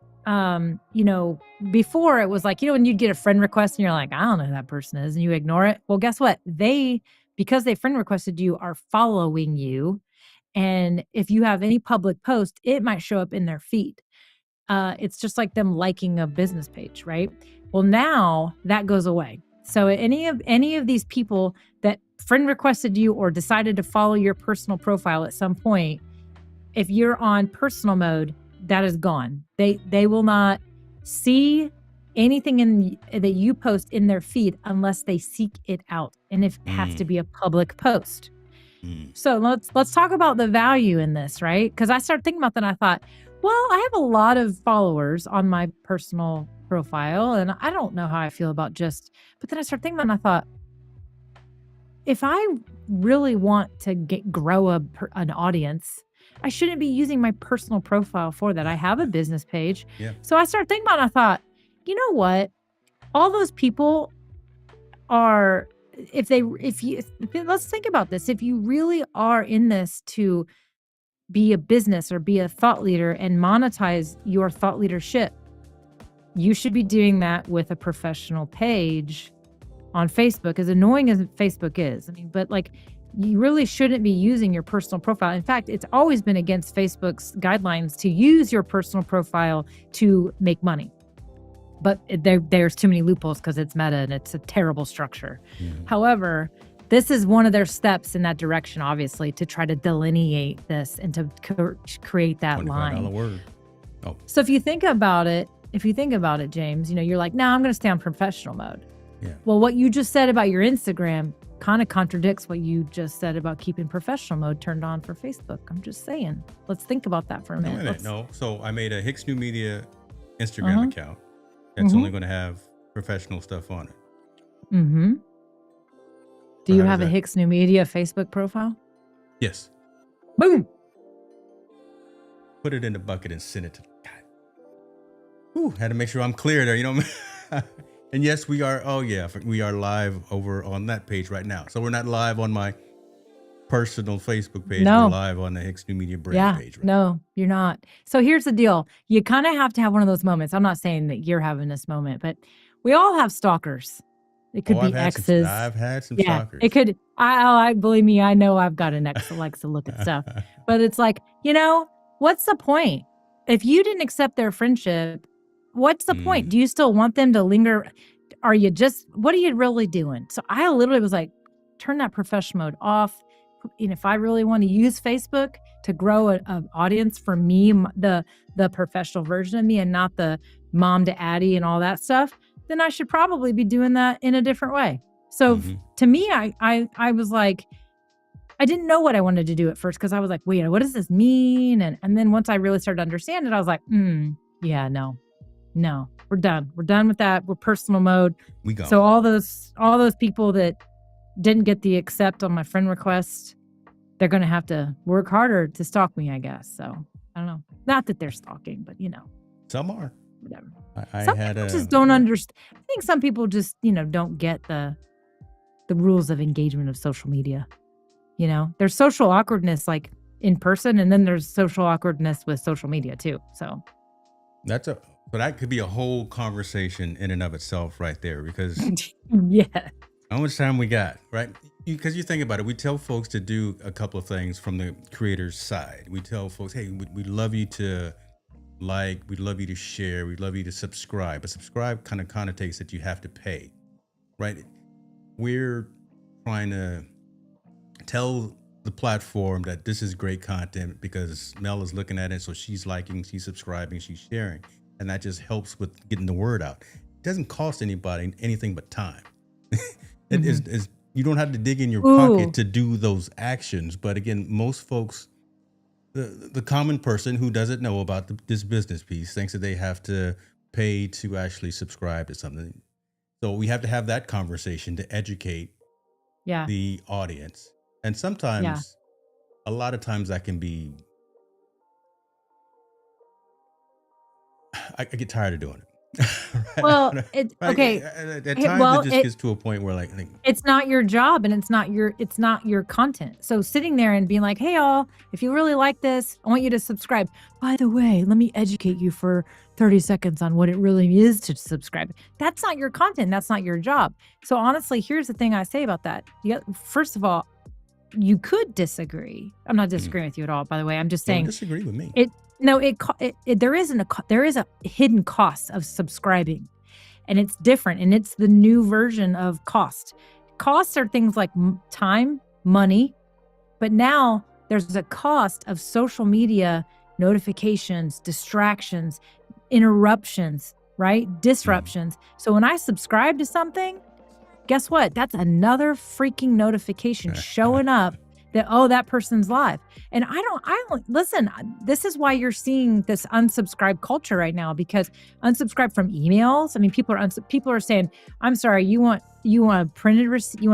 before it was like, when you'd get a friend request and you're like, I don't know who that person is, and you ignore it. Well, guess what? Because they friend requested you, are following you. And if you have any public post, it might show up in their feed. It's just like them liking a business page, right? Well, now that goes away. So any of these people that friend requested you or decided to follow your personal profile at some point, if you're on personal mode, that is gone. They will not see anything that you post in their feed unless they seek it out, and it has to be a public post. So let's talk about the value in this, right? Because I started thinking about that and I thought, well, I have a lot of followers on my personal profile, and I don't know how I feel about but then I started thinking about it and I thought, if I really want to grow an audience, I shouldn't be using my personal profile for that. I have a business page.
Yeah.
So I started thinking about it and I thought, you know what? All those people are, let's think about this. If you really are in this to be a business or be a thought leader and monetize your thought leadership, you should be doing that with a professional page on Facebook, as annoying as Facebook is. But you really shouldn't be using your personal profile. In fact, it's always been against Facebook's guidelines to use your personal profile to make money. But there's too many loopholes because it's Meta and it's a terrible structure. However, this is one of their steps in that direction, obviously, to try to delineate this and to create that line.
Word. Oh.
So if you think about it, James, you're like, no, I'm going to stay on professional mode.
Yeah.
Well, what you just said about your Instagram kind of contradicts what you just said about keeping professional mode turned on for Facebook. I'm just saying. Let's think about that for a minute.
No. So I made a Hicks New Media Instagram account that's only going to have professional stuff on it.
Mm-hmm. Do you have a Hicks New Media Facebook profile?
Yes.
Boom.
Put it in the bucket and send it to God. Whew, had to make sure I'm clear there, And yes, we are. Oh yeah, we are live over on that page right now. So we're not live on my personal Facebook page.
No.
We're live on the Hicks New Media brand page. Right?
No, you're not. So here's the deal. You kind of have to have one of those moments. I'm not saying that you're having this moment, but we all have stalkers. It could be exes.
I've had some stalkers.
It could. I believe me. I know I've got an ex that likes to look at stuff. But it's like, what's the point? If you didn't accept their friendship, what's the point? Do you still want them to linger? What are you really doing? So I literally was like, turn that professional mode off. If I really want to use Facebook to grow an audience for me, the professional version of me and not the mom to Addie and all that stuff, then I should probably be doing that in a different way. So to me, I was like, I didn't know what I wanted to do at first because I was like, wait, what does this mean? And then once I really started to understand it, I was like, yeah, no, we're done. We're done with that. We're personal mode.
We go.
So all those people that didn't get the accept on my friend request, they're going to have to work harder to stalk me, I guess. So I don't know. Not that they're stalking, but
some are.
Whatever.
Some people
just don't understand. I think some people just, don't get the rules of engagement of social media. There's social awkwardness like in person, and then there's social awkwardness with social media too. So
but that could be a whole conversation in and of itself right there, because
yeah.
How much time we got, right? Because you think about it, we tell folks to do a couple of things from the creator's side. We tell folks, hey, we'd love you to like, we'd love you to share, we'd love you to subscribe. But subscribe kind of connotates that you have to pay, right? We're trying to tell the platform that this is great content because Mel is looking at it, so she's liking, she's subscribing, she's sharing, and that just helps with getting the word out. It doesn't cost anybody anything but time. It is you don't have to dig in your pocket to do those actions. But again, most folks, the common person who doesn't know about this business piece, thinks that they have to pay to actually subscribe to something. So we have to have that conversation to educate the audience. And sometimes, a lot of times that can be, I get tired of doing it. Right?
Well, it's
Right?
okay.
At times it just gets to a point where, like,
it's not your job and it's not your content. So sitting there and being like, hey, all, if you really like this, I want you to subscribe. By the way, let me educate you for 30 seconds on what it really is to subscribe. That's not your content. That's not your job. So honestly, here's the thing I say about that. First of all, you could disagree. I'm not disagreeing with you at all, by the way. I'm just saying.
Don't disagree with me.
There is a hidden cost of subscribing, and it's different, and it's the new version of cost. Costs are things like time, money, but now there's a cost of social media notifications, distractions, interruptions, right? Disruptions. So when I subscribe to something, guess what? That's another freaking notification showing up that, oh, that person's live. And I don't listen, this is why you're seeing this unsubscribe culture right now, because unsubscribe from emails. I mean, people are saying, I'm sorry, you want a printed receipt? Do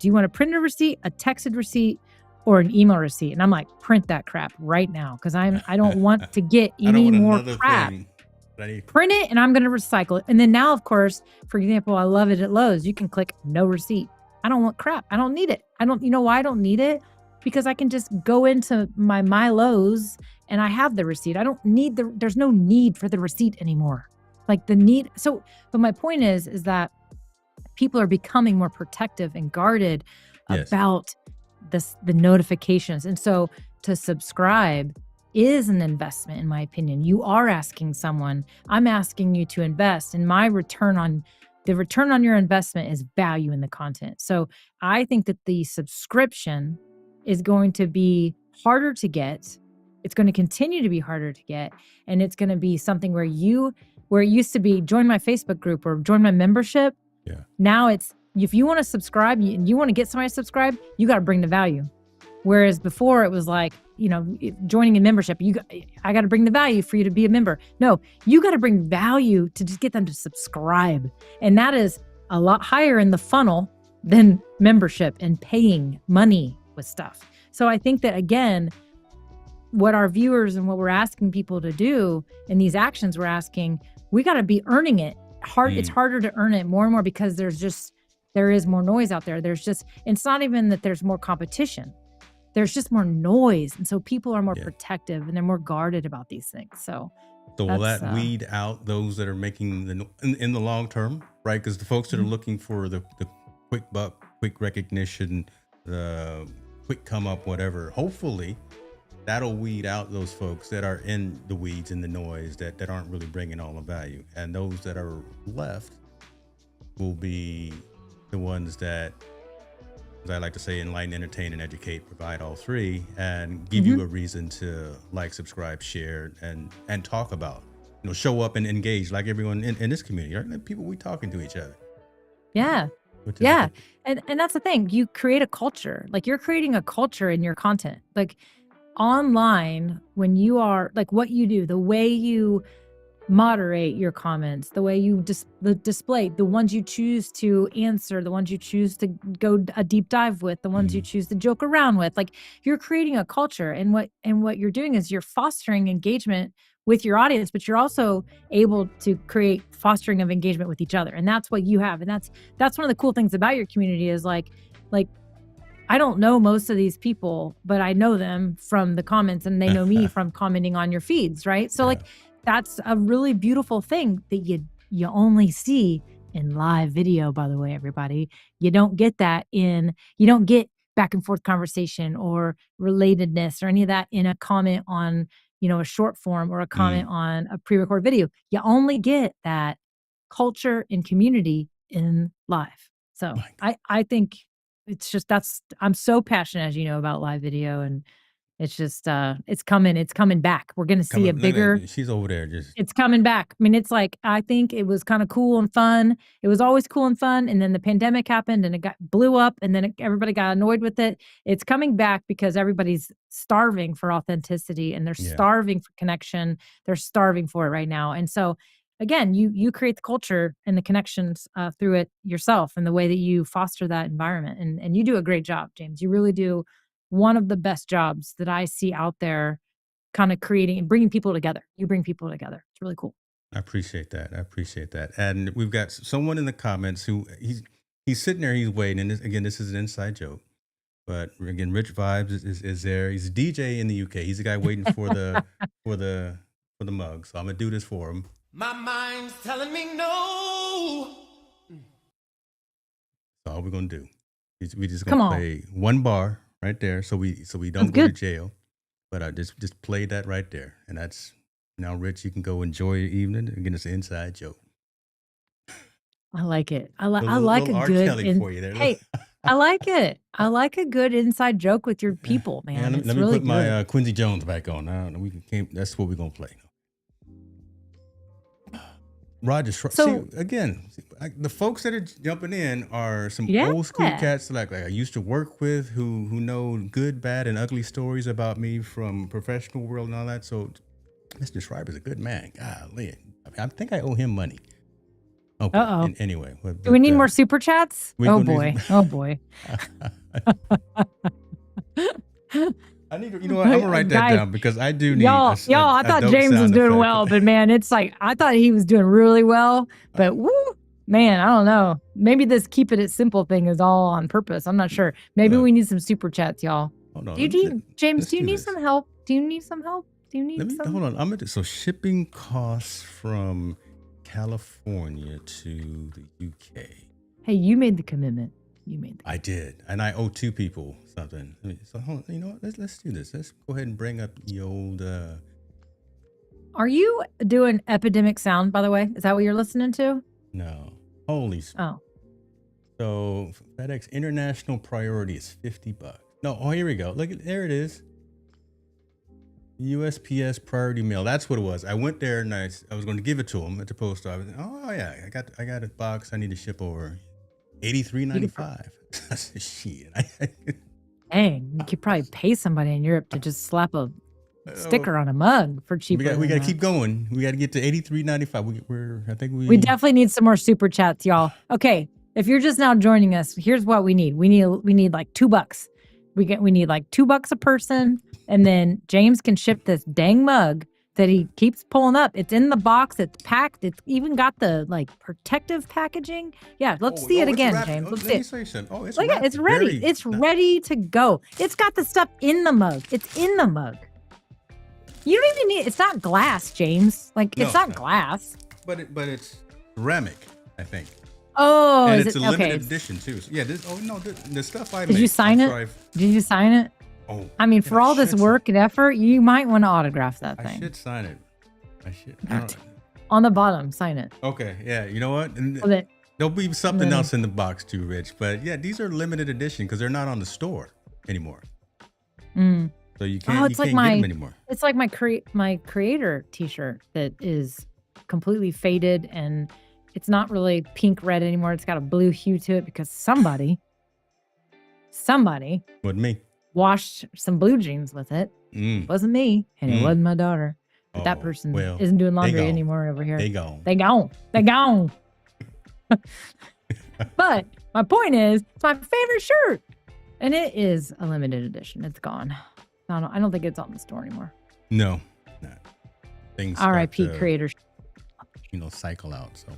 you want a printed receipt, a texted receipt, or an email receipt? And I'm like, print that crap right now, because I don't want to get any more crap. Print it, and I'm going to recycle it. And then now, of course, for example, I love it at Lowe's. You can click no receipt. I don't want crap. I don't need it. You know why I don't need it? Because I can just go into my Lowe's and I have the receipt. I don't need there's no need for the receipt anymore. Like the need. So, but my point is that people are becoming more protective and guarded about the notifications. And so to subscribe is an investment, in my opinion. You are asking someone, I'm asking you to invest, and the return on your investment is value in the content. So I think that the subscription is going to be harder to get. It's going to continue to be harder to get. And it's going to be something where it used to be join my Facebook group or join my membership. Yeah. Now it's, if you want to subscribe and you want to get somebody to subscribe, you got to bring the value. Whereas before it was like, joining a membership, I got to bring the value for you to be a member. No, you got to bring value to just get them to subscribe. And that is a lot higher in the funnel than membership and paying money with stuff. So I think that, again, what our viewers and what we're asking people to do in these actions, we're asking, we got to be earning it. It's harder to earn it more and more because there is more noise out there. It's not even that there's more competition. There's just more noise. And so people are more protective and they're more guarded about these things. So
will that weed out those that are making in the long term, right? Because the folks that are looking for the quick buck, quick recognition, the quick come up, whatever, hopefully that'll weed out those folks that are in the weeds and the noise that aren't really bringing all the value. And those that are left will be the ones that, as I like to say, enlighten, entertain, and educate, provide all three, and give you a reason to like, subscribe, share, and talk about, show up and engage like everyone in this community, right? Like people, we talking to each other.
Yeah. Yeah. And that's the thing. You create a culture. Like you're creating a culture in your content. Like online, when you are, like what you do, the way you moderate your comments, the way you display, the ones you choose to answer, the ones you choose to go a deep dive with, the ones you choose to joke around with, like you're creating a culture. And what you're doing is you're fostering engagement with your audience, but you're also able to create fostering of engagement with each other. And that's what you have. And that's one of the cool things about your community is like I don't know most of these people, but I know them from the comments and they know me from commenting on your feeds, right? So like that's a really beautiful thing that you only see in live video, by the way, everybody. You don't get back and forth conversation or relatedness or any of that in a comment on a short form or a comment on a pre-recorded video. You only get that culture and community in live. So I think it's just, I'm so passionate, as you know, about live video, and it's just, it's coming back. We're going to see a bigger,
she's over there.
It's coming back. I mean, it's like, I think it was kind of cool and fun. It was always cool and fun. And then the pandemic happened and it blew up, and then everybody got annoyed with it. It's coming back because everybody's starving for authenticity, and they're starving for connection. They're starving for it right now. And so again, you create the culture and the connections through it yourself, and the way that you foster that environment. And you do a great job, James. You really do one of the best jobs that I see out there, kind of creating and bringing people together. You bring people together. It's really cool.
I appreciate that. And we've got someone in the comments who he's sitting there, he's waiting. And this is an inside joke. But again, Rich Vibes is there. He's a DJ in the UK. He's the guy waiting for the for the mug. So I'm gonna do this for him.
My mind's telling me no.
That's all we're gonna do. We just gonna play one bar right there, so we don't go to jail. But I just play that right there, and that's now, Rich. You can go enjoy your evening. Again, it's an inside joke.
I like it. I like a good.
For you there.
Hey, I like it. I like a good inside joke with your people, man.
Let me put my Quincy Jones back on. That's what we're gonna play. Roger, so again, the folks that are jumping in are some old school cats like I used to work with who know good, bad, and ugly stories about me from professional world and all that. So Mr. Schreiber's a good man. Golly, I think I owe him money. Okay. Anyway,
do we need more super chats? Oh boy.
I need to, I'm gonna write that down because I do need
y'all. I thought James was doing well, but man, it's like I thought he was doing really well, but woo, man, I don't know. Maybe this keep it simple thing is all on purpose. I'm not sure. Maybe we need some super chats, y'all.
Hold on,
James? Do you need some help? Do you need some help?
Hold on. So shipping costs from California to the UK.
Hey, you made the commitment.
I did, and I owe two people something. So hold on, you know what? Let's do this. Let's go ahead and bring up the old.
Are you doing Epidemic Sound, by the way? Is that what you're listening to?
No. Holy.
Oh.
So FedEx International Priority is $50. No. Oh, here we go. Look, there it is. USPS Priority Mail. That's what it was. I went there and I was going to give it to them at the post office. Oh yeah, I got a box I need to ship over. $83.95. Shit.
Dang, you could probably pay somebody in Europe to just slap a sticker on a mug for cheaper.
We got to keep going. We got to get to $83.95.
We definitely need some more super chats, y'all. Okay, if you're just now joining us, here's what we need. We need like $2. We need like $2 a person, and then James can ship this dang mug that he keeps pulling up. It's in the box. It's packed. It's even got the like protective packaging. Yeah, let's see it again, James. Let's see it.
Oh, it's
it's ready. It's ready to go. It's got the stuff in the mug. It's in the mug. You don't even need. It's not glass, James. It's not glass.
But it's ceramic, I think.
Oh,
and it's a limited edition too. So, yeah. The stuff I made.
Did you sign it? Did you sign it?
Oh,
I mean, for all this work and effort, you might want to autograph that thing.
I should sign it. I should.
On the bottom, sign it.
Okay, yeah. You know what? There'll be something else in the box too, Rich. But yeah, these are limited edition because they're not on the store anymore. So you can't. Get them anymore.
It's like my creator T-shirt that is completely faded, and it's not really pink red anymore. It's got a blue hue to it because somebody.
With me.
Washed some blue jeans with it. It wasn't me, and it wasn't my daughter. But that person isn't doing laundry anymore over here.
They gone.
But my point is, it's my favorite shirt, and it is a limited edition. It's gone. I don't think it's on the store anymore.
No, not. Things.
R.I.P. creators.
Cycle out. So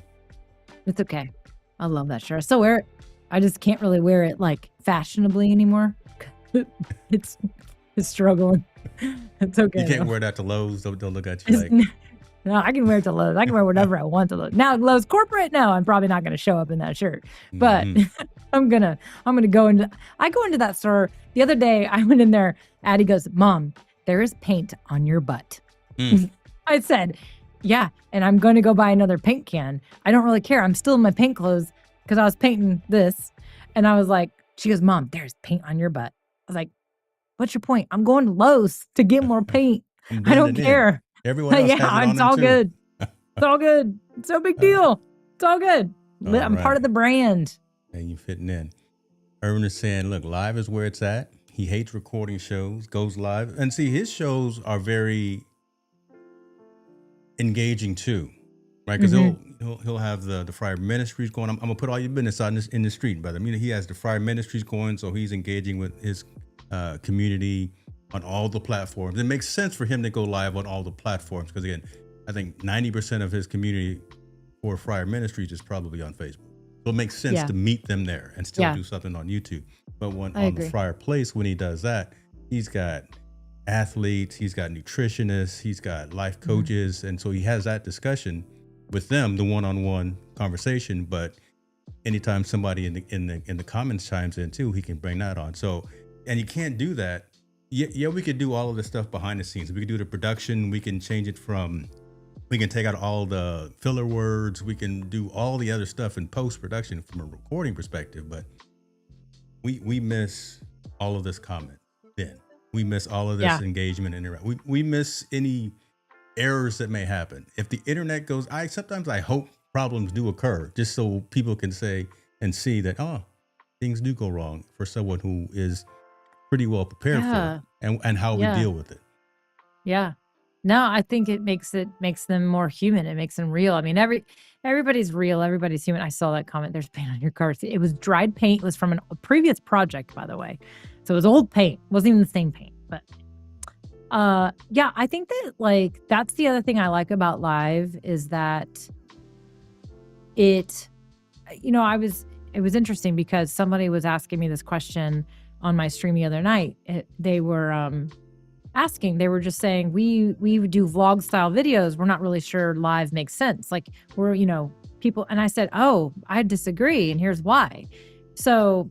it's okay. I love that shirt. I still wear it. I just can't really wear it like fashionably anymore. It's struggling. It's okay.
You can't wear that to Lowe's. They'll look at you like.
No, I can wear it to Lowe's. I can wear whatever I want to Lowe's. Now Lowe's corporate. No, I'm probably not going to show up in that shirt. But I'm gonna go into. I go into that store the other day. I went in there. Addie goes, "Mom, there is paint on your butt." I said, yeah, and I'm going to go buy another paint can. I don't really care. I'm still in my paint clothes because I was painting this. And I was like, she goes, Mom, there's paint on your butt. I was like, what's your point? I'm going to Lowe's to get more paint. I don't care.
Everyone else has it on
it's
them
all
too.
good. It's all good. It's no big deal. It's all good. I'm part of the brand.
And you fitting in. Irvin is saying, look, live is where it's at. He hates recording shows, goes live. And see, his shows are very engaging too, right? Because he'll have the Friar Ministries going. I'm gonna put all your business out in the street, brother. I mean, he has the Friar Ministries going, so he's engaging with his community on all the platforms. It makes sense for him to go live on all the platforms because, again, I think 90% of his community for Friar Ministries is probably on Facebook. So it makes sense to meet them there and still do something on YouTube. But when on the Friar Place, when he does that, he's got athletes, he's got nutritionists, he's got life coaches, and so he has that discussion with them, the one-on-one conversation. But anytime somebody in the comments chimes in too, he can bring that on. So, and you can't do that. Yeah, we could do all of the stuff behind the scenes. We could do the production. We can change it from. We can take out all the filler words. We can do all the other stuff in post-production from a recording perspective. But we miss all of this comment then. We miss all of this engagement and interaction. We miss any errors that may happen. If the internet goes, sometimes I hope problems do occur just so people can say and see that, things do go wrong for someone who is pretty well prepared for it and how we deal with it.
Yeah. No, I think it makes them more human. It makes them real. I mean, everybody's real. Everybody's human. I saw that comment. There's paint on your car. It was dried paint. It was from a previous project, by the way. So it was old paint. It wasn't even the same paint. But I think that that's the other thing I like about live is that it was interesting because somebody was asking me this question on my stream the other night. They were they were just saying, we do vlog style videos. We're not really sure live makes sense. Like we're, people. And I said, I disagree. And here's why. So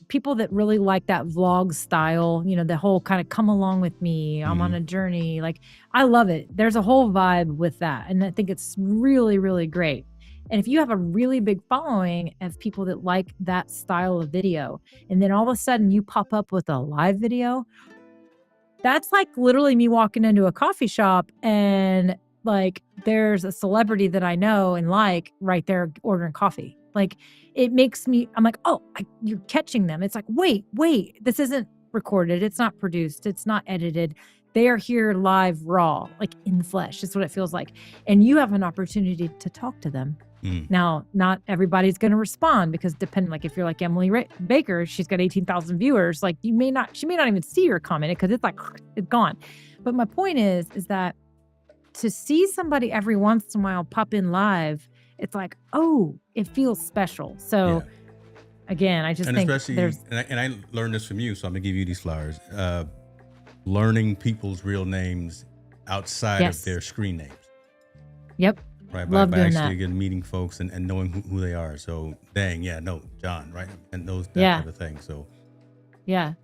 people that really like that vlog style, the whole kind of come along with me, I'm on a journey. Like I love it. There's a whole vibe with that. And I think it's really, really great. And if you have a really big following of people that like that style of video, and then all of a sudden you pop up with a live video, that's like literally me walking into a coffee shop and like there's a celebrity that I know and like right there ordering coffee. Like it makes me, I'm like, you're catching them. It's like, wait, this isn't recorded. It's not produced. It's not edited. They are here live, raw, like in the flesh. It's what it feels like. And you have an opportunity to talk to them. Now, not everybody's going to respond because depending, like if you're like Emily Baker, she's got 18,000 viewers. Like she may not even see your comment because it's like, it's gone. But my point is that to see somebody every once in a while pop in live, it's like, it feels special. So again, I just think there's,
and I learned this from you. So I'm gonna give you these flowers, learning people's real names outside of their screen names.
Yep.
Right,
Love
by
doing
actually
that.
again meeting folks and knowing who they are. So John, right, and those that type of thing. So
yeah.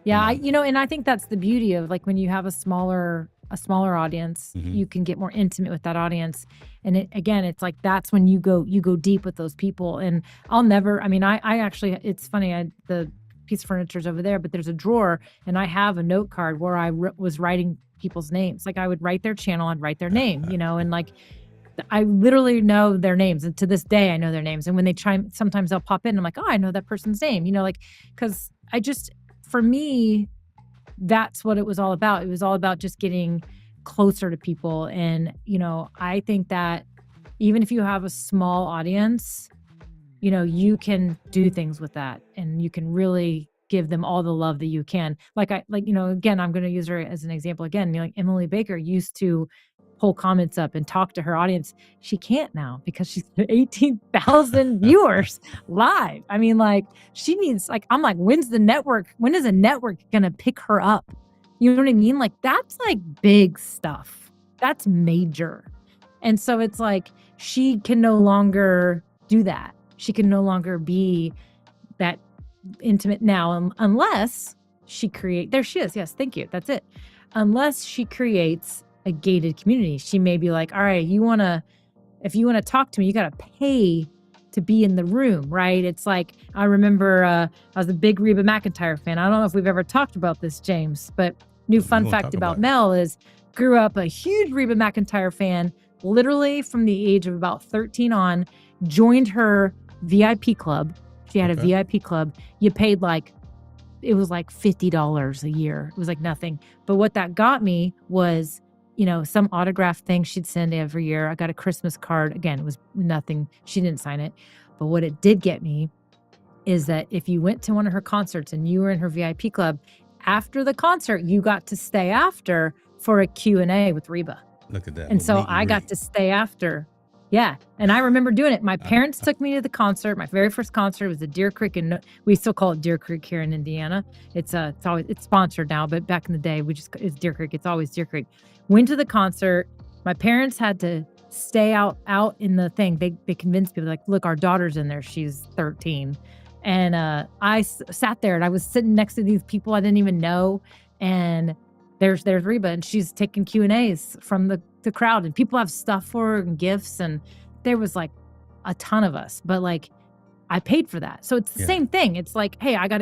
And I think that's the beauty of like when you have a smaller audience, you can get more intimate with that audience. And it's like that's when you go deep with those people. And I actually, it's funny, the piece of furniture's over there, but there's a drawer and I have a note card where I was writing people's names. Like I would write their channel, I'd write their name, and like I literally know their names. And to this day, I know their names. And when they chime, sometimes they'll pop in. I'm like, I know that person's name, because for me, that's what it was all about. It was all about just getting closer to people. And, I think that even if you have a small audience, you can do things with that and you can really give them all the love that you can. Again, I'm going to use her as an example again. Like Emily Baker used to pull comments up and talk to her audience. She can't now because she's 18,000 viewers live. I mean, like she needs, I'm like, when is a network going to pick her up? You know what I mean? Like that's like big stuff. That's major. And so it's like, she can no longer do that. She can no longer be that intimate now unless she there she is. Yes. Thank you. That's it. Unless she creates a gated community. She may be like, all right, if you want to talk to me, you got to pay to be in the room, right? It's like, I remember I was a big Reba McEntire fan. I don't know if we've ever talked about this, James, but new fun fact about Mel is grew up a huge Reba McEntire fan, literally from the age of about 13 on, joined her VIP club. She had a VIP club. You paid it was like $50 a year. It was like nothing. But what that got me was, some autograph thing she'd send every year. I got a Christmas card. Again, it was nothing. She didn't sign it. But what it did get me is that if you went to one of her concerts and you were in her VIP club, after the concert, you got to stay after for a Q&A with Reba.
Look at that.
And so I got to stay after. Yeah. And I remember doing it. My parents took me to the concert. My very first concert was at Deer Creek, and we still call it Deer Creek here in Indiana. It's sponsored now, but back in the day, it's Deer Creek. It's always Deer Creek. Went to the concert. My parents had to stay out in the thing. They convinced people, like, look, our daughter's in there. She's 13. And I sat there, and I was sitting next to these people I didn't even know. And there's Reba, and she's taking Q&As from the crowd, and people have stuff for her and gifts, and there was like a ton of us, but like I paid for that. So it's the same thing. It's like, hey, I got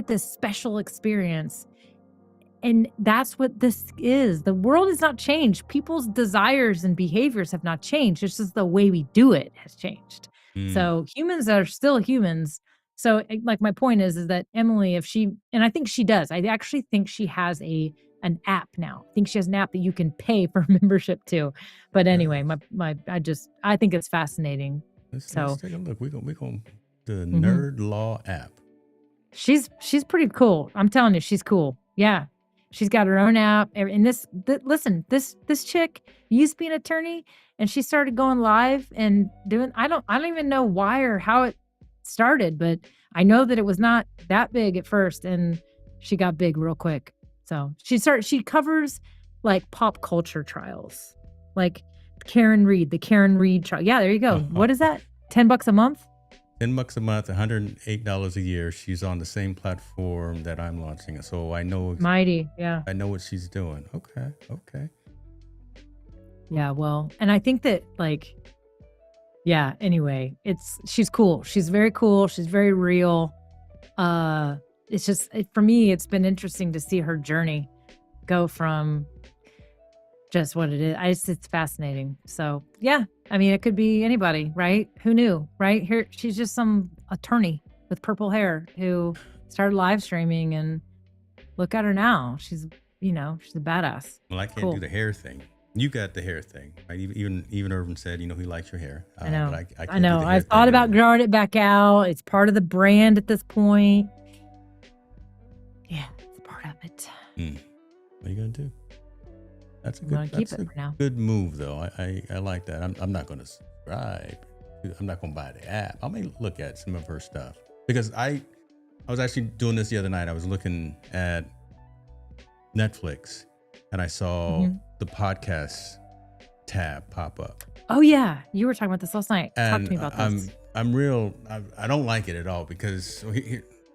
this special experience. And that's what this is. The world has not changed. People's desires and behaviors have not changed. It's just the way we do it has changed. So humans are still humans. So like my point is that Emily, and I think she does, I actually think she has an app now. I think she has an app that you can pay for membership to. But anyway, I think it's fascinating.
Let's take a look. We're going the Nerd Law app.
She's pretty cool. I'm telling you, she's cool. Yeah. She's got her own app. And this chick used to be an attorney, and she started going live and doing, I don't even know why or how it started, but I know that it was not that big at first, and she got big real quick. So she covers like pop culture trials, like the Karen Reed trial. Yeah, there you go. What is that? $10 a month?
$10 a month, $108 a year. She's on the same platform that I'm launching. So I know.
Mighty. Yeah.
I know what she's doing. Okay.
Yeah. Well, and I think that anyway, she's cool. She's very cool. She's very real. It's just, for me, it's been interesting to see her journey go from just what it is. It's fascinating. So yeah, I mean, it could be anybody, right? Who knew, right? Here, she's just some attorney with purple hair who started live streaming, and look at her now. She's a badass.
Well, I can't do the hair thing. You got the hair thing, right? Even Irvin said, he likes your hair.
I know.
But
I know. I've thought about growing it back out. It's part of the brand at this point. Yeah, it's part of it.
What are you gonna do? That's a good move, though. I like that. I'm not gonna subscribe. I'm not gonna buy the app. I may look at some of her stuff, because I was actually doing this the other night. I was looking at Netflix, and I saw the podcast tab pop up.
Oh yeah, you were talking about this last night. Talk to me about this.
I don't like it at all, because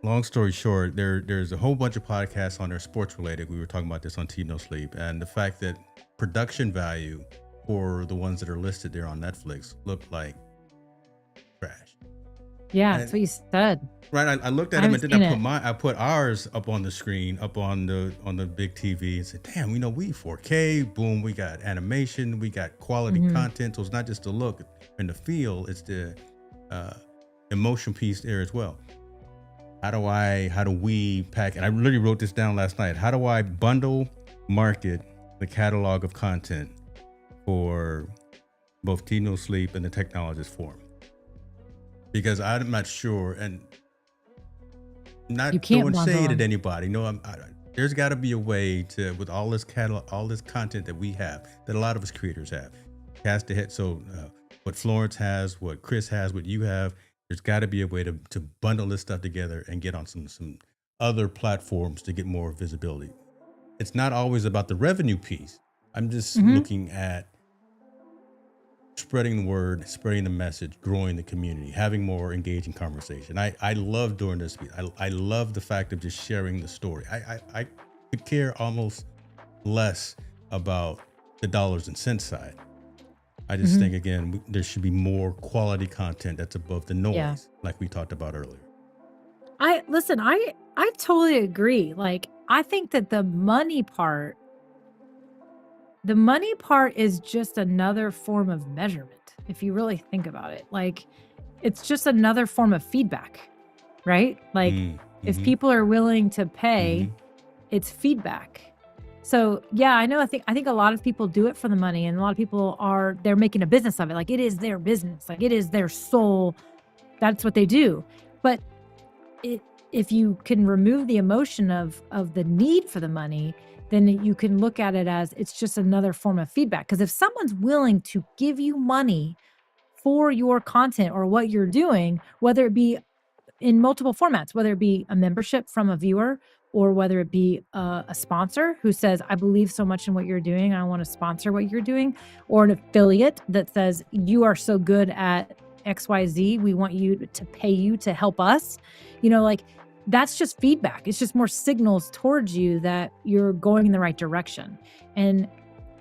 long story short, there's a whole bunch of podcasts on there, sports related. We were talking about this on Tea No Sleep, and the fact that production value for the ones that are listed there on Netflix look like trash.
Yeah, that's what you said.
Right. I looked at them, and then I put ours up on the screen, up on the big TV, and said, damn, we 4K, boom, we got animation, we got quality content. So it's not just the look and the feel, it's the emotion piece there as well. How do we pack it? I literally wrote this down last night. How do I bundle market the catalog of content for both Tea No Sleep and the Technologist Forum? Because I'm not sure, and not throwing shade at anybody. No, there's got to be a way to, with all this catalog, all this content that we have, that a lot of us creators have, cast ahead. So what Florence has, what Chris has, what you have, there's got to be a way to bundle this stuff together and get on some other platforms to get more visibility. It's not always about the revenue piece. I'm just looking at spreading the word, spreading the message, growing the community, having more engaging conversation. I love doing this. I love the fact of just sharing the story. I could care almost less about the dollars and cents side. I just think, again, there should be more quality content that's above the noise, like we talked about earlier.
I totally agree. Like, I think that the money part is just another form of measurement, if you really think about it. Like, it's just another form of feedback, right? Like, if people are willing to pay, it's feedback. So yeah, I know. I think a lot of people do it for the money, and a lot of people they're making a business of it. Like, it is their business. Like, it is their soul. That's what they do. But if you can remove the emotion of the need for the money, then you can look at it as it's just another form of feedback. Because if someone's willing to give you money for your content or what you're doing, whether it be in multiple formats, whether it be a membership from a viewer, or whether it be a sponsor who says, I believe so much in what you're doing, I want to sponsor what you're doing, or an affiliate that says, you are so good at XYZ, we want you to pay you to help us. Like, that's just feedback. It's just more signals towards you that you're going in the right direction. And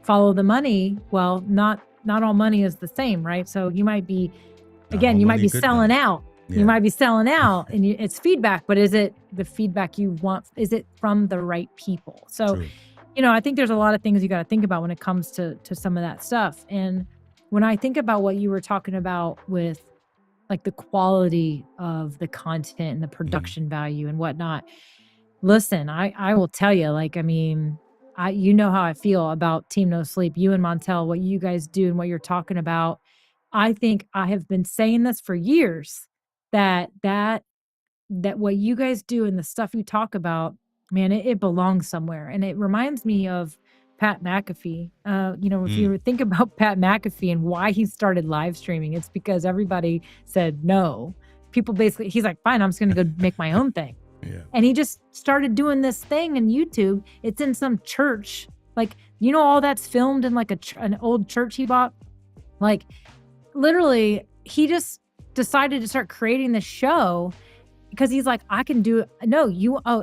follow the money. Well, not all money is the same, right? So you might be, again, you might be selling out. You might be selling out, and it's feedback, but is it the feedback you want? Is it from the right people? So,
True.
I think there's a lot of things you got to think about when it comes to some of that stuff. And when I think about what you were talking about with like the quality of the content and the production value and whatnot, listen, I will tell you, like, I mean, you know how I feel about Team No Sleep, you and Montel, what you guys do and what you're talking about. I think I have been saying this for years, that what you guys do and the stuff you talk about, man, it belongs somewhere. And it reminds me of Pat McAfee. If you think about Pat McAfee and why he started live streaming, it's because everybody said no. People basically, he's like, fine, I'm just going to go make my own thing.
Yeah.
And he just started doing this thing in YouTube. It's in some church. Like, all that's filmed in like an old church he bought. Like, literally, he just decided to start creating this show because he's like, I can do it. No,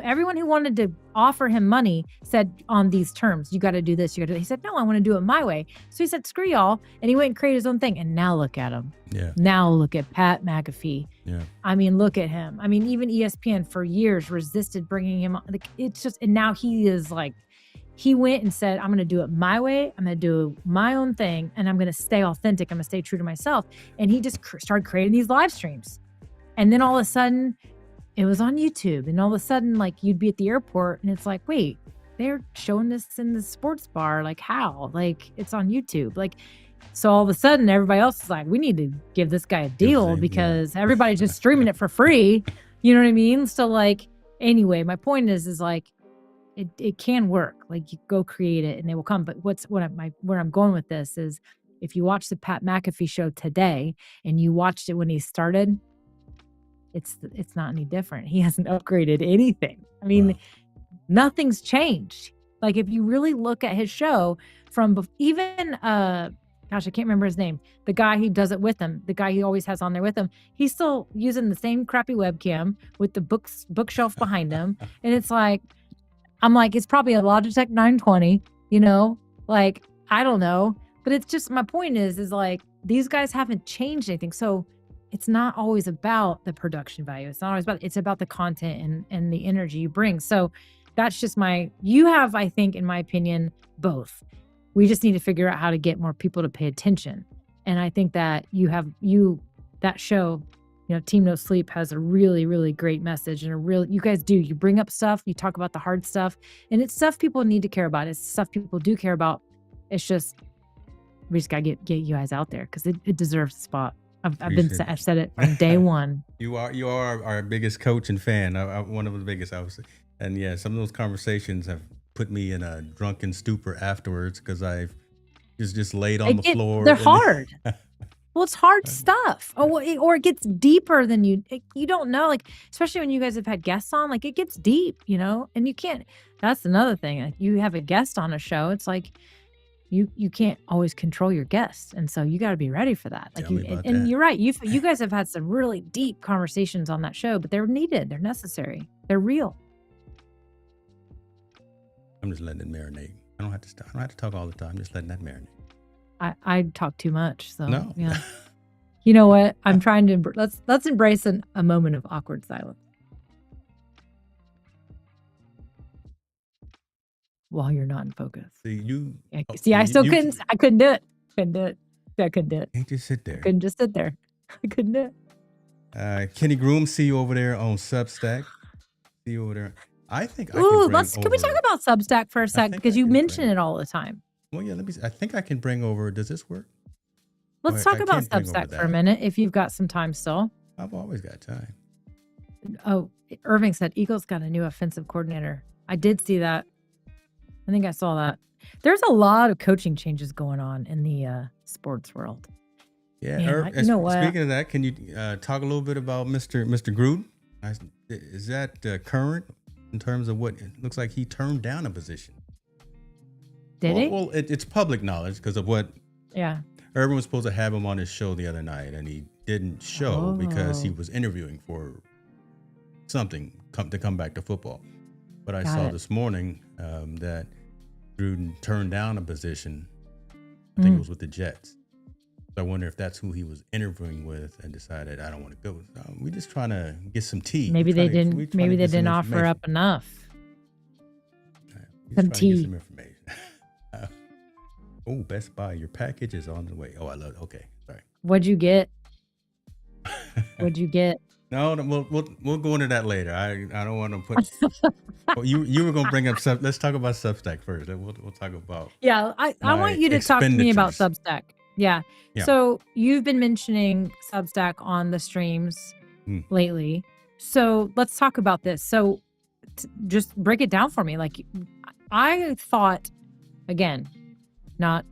everyone who wanted to offer him money said on these terms, you got to do this. You got to. He said, no, I want to do it my way. So he said, screw y'all. And he went and created his own thing. And now look at him.
Yeah.
Now look at Pat McAfee.
Yeah.
I mean, look at him. I mean, even ESPN for years resisted bringing him on. Like, it's just, and now he is like, he went and said, I'm going to do it my way. I'm going to do my own thing. And I'm going to stay authentic. I'm going to stay true to myself. And he just started creating these live streams. And then all of a sudden, it was on YouTube. And all of a sudden, like, you'd be at the airport and it's like, wait, they're showing this in the sports bar. Like, how? Like, it's on YouTube. Like, so all of a sudden, everybody else is like, we need to give this guy a deal because everybody's just streaming it for free. You know what I mean? So, like, anyway, my point is like, it can work. Like, you go create it and they will come. But where I'm going with this is, if you watch the Pat McAfee show today and you watched it when he started, it's not any different. He hasn't upgraded anything. I mean, nothing's changed. Like, if you really look at his show from even I can't remember his name. The guy he does it with him, the guy he always has on there with him, he's still using the same crappy webcam with the bookshelf behind him. And it's like, I'm like, it's probably a Logitech 920, like, I don't know. But it's just, my point is like, these guys haven't changed anything. So it's not always about the production value. It's not always it's about the content and the energy you bring. So that's just you have, I think, in my opinion, both. We just need to figure out how to get more people to pay attention. And I think that that show, Team No Sleep has a really, really great message, and you guys do. You bring up stuff, you talk about the hard stuff, and it's stuff people need to care about. It's stuff people do care about. It's just, we just got to get you guys out there because it deserves a spot. I've said it from day one.
You are our biggest coach and fan. One of the biggest, I would say. And yeah, some of those conversations have put me in a drunken stupor afterwards because I've just laid on the floor.
They're hard. Well, it's hard stuff. Or it gets deeper than you don't know. Like, especially when you guys have had guests on, like, it gets deep, and you can't. That's another thing. Like, you have a guest on a show, it's like, you can't always control your guests, and so you got to be ready for that. Like, and you're right. You guys have had some really deep conversations on that show, but they're needed. They're necessary. They're real.
I'm just letting it marinate. I don't have to stop. I don't have to talk all the time. Just letting that marinate.
I talk too much, so
No.
yeah. You know what? I'm trying to let's embrace a moment of awkward silence while you're not in focus.
See you.
Yeah, see, I still couldn't. I couldn't do it. Couldn't do it. I couldn't do it.
Can't just sit there.
I couldn't just sit there. I couldn't do it.
Kenny Groom, see you over there on Substack. See you over there. I think.
Ooh, can we talk about Substack for a sec, because you mention it all the time.
Well, yeah. Let me. I think I can bring over. Does this work?
Let's talk about Substack for a minute, if you've got some time still.
I've always got time.
Oh, Irving said Eagles got a new offensive coordinator. I did see that. I think I saw that. There's a lot of coaching changes going on in the sports world.
Yeah.
Man, you know what?
Speaking of that, can you talk a little bit about Mr. Gruden? Is that current in terms of what it looks like he turned down a position?
Did he?
Well, it's public knowledge because of what.
Yeah.
Irvin was supposed to have him on his show the other night, and he didn't show because he was interviewing for something to come back to football. But I saw this morning that Gruden turned down a position. I think it was with the Jets. So I wonder if that's who he was interviewing with and decided I don't want to go. So we're just trying to get some tea.
Maybe they didn't. Maybe they didn't offer up enough.
Some tea. Some information. Oh, Best Buy, your package is on the way. Oh, I love it. Okay, sorry.
What'd you get? What'd you get?
No, we'll go into that later. I don't want to put. Well, you were going to bring up let's talk about Substack first. Then we'll talk about.
Yeah, I want you to talk to me about Substack. Yeah. So you've been mentioning Substack on the streams lately. So let's talk about this. So just break it down for me. Like, I thought, again, not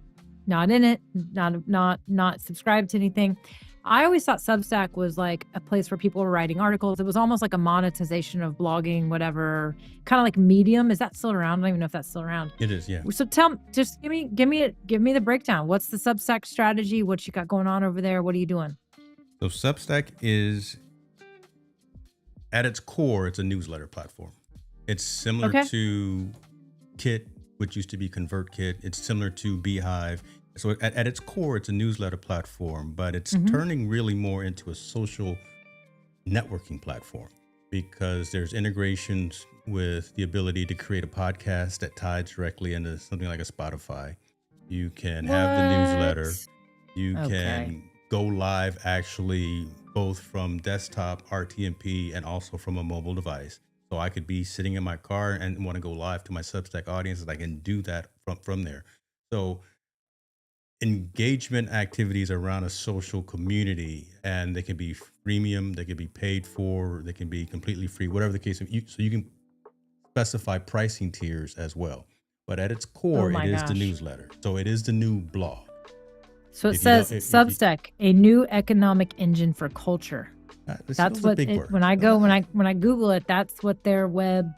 in it, not subscribed to anything. I always thought Substack was like a place where people were writing articles. It was almost like a monetization of blogging, whatever, kind of like Medium. Is that still around? I don't even know if that's still around.
It is, yeah.
So just give me the breakdown. What's the Substack strategy? What you got going on over there? What are you doing?
So Substack is, at its core, it's a newsletter platform. It's similar to Kit, which used to be ConvertKit. It's similar to Beehive. So at its core, it's a newsletter platform, but it's turning really more into a social networking platform because there's integrations with the ability to create a podcast that ties directly into something like a Spotify. You can have the newsletter. You can go live actually both from desktop, RTMP, and also from a mobile device. So I could be sitting in my car and want to go live to my Substack audience, and I can do that from there. So engagement activities around a social community, and they can be freemium, they can be paid for, they can be completely free, whatever the case. So you can specify pricing tiers as well. But at its core, it is the newsletter. So it is the new blog.
So it says Substack, a new economic engine for culture. That's what when I Google it, that's what their web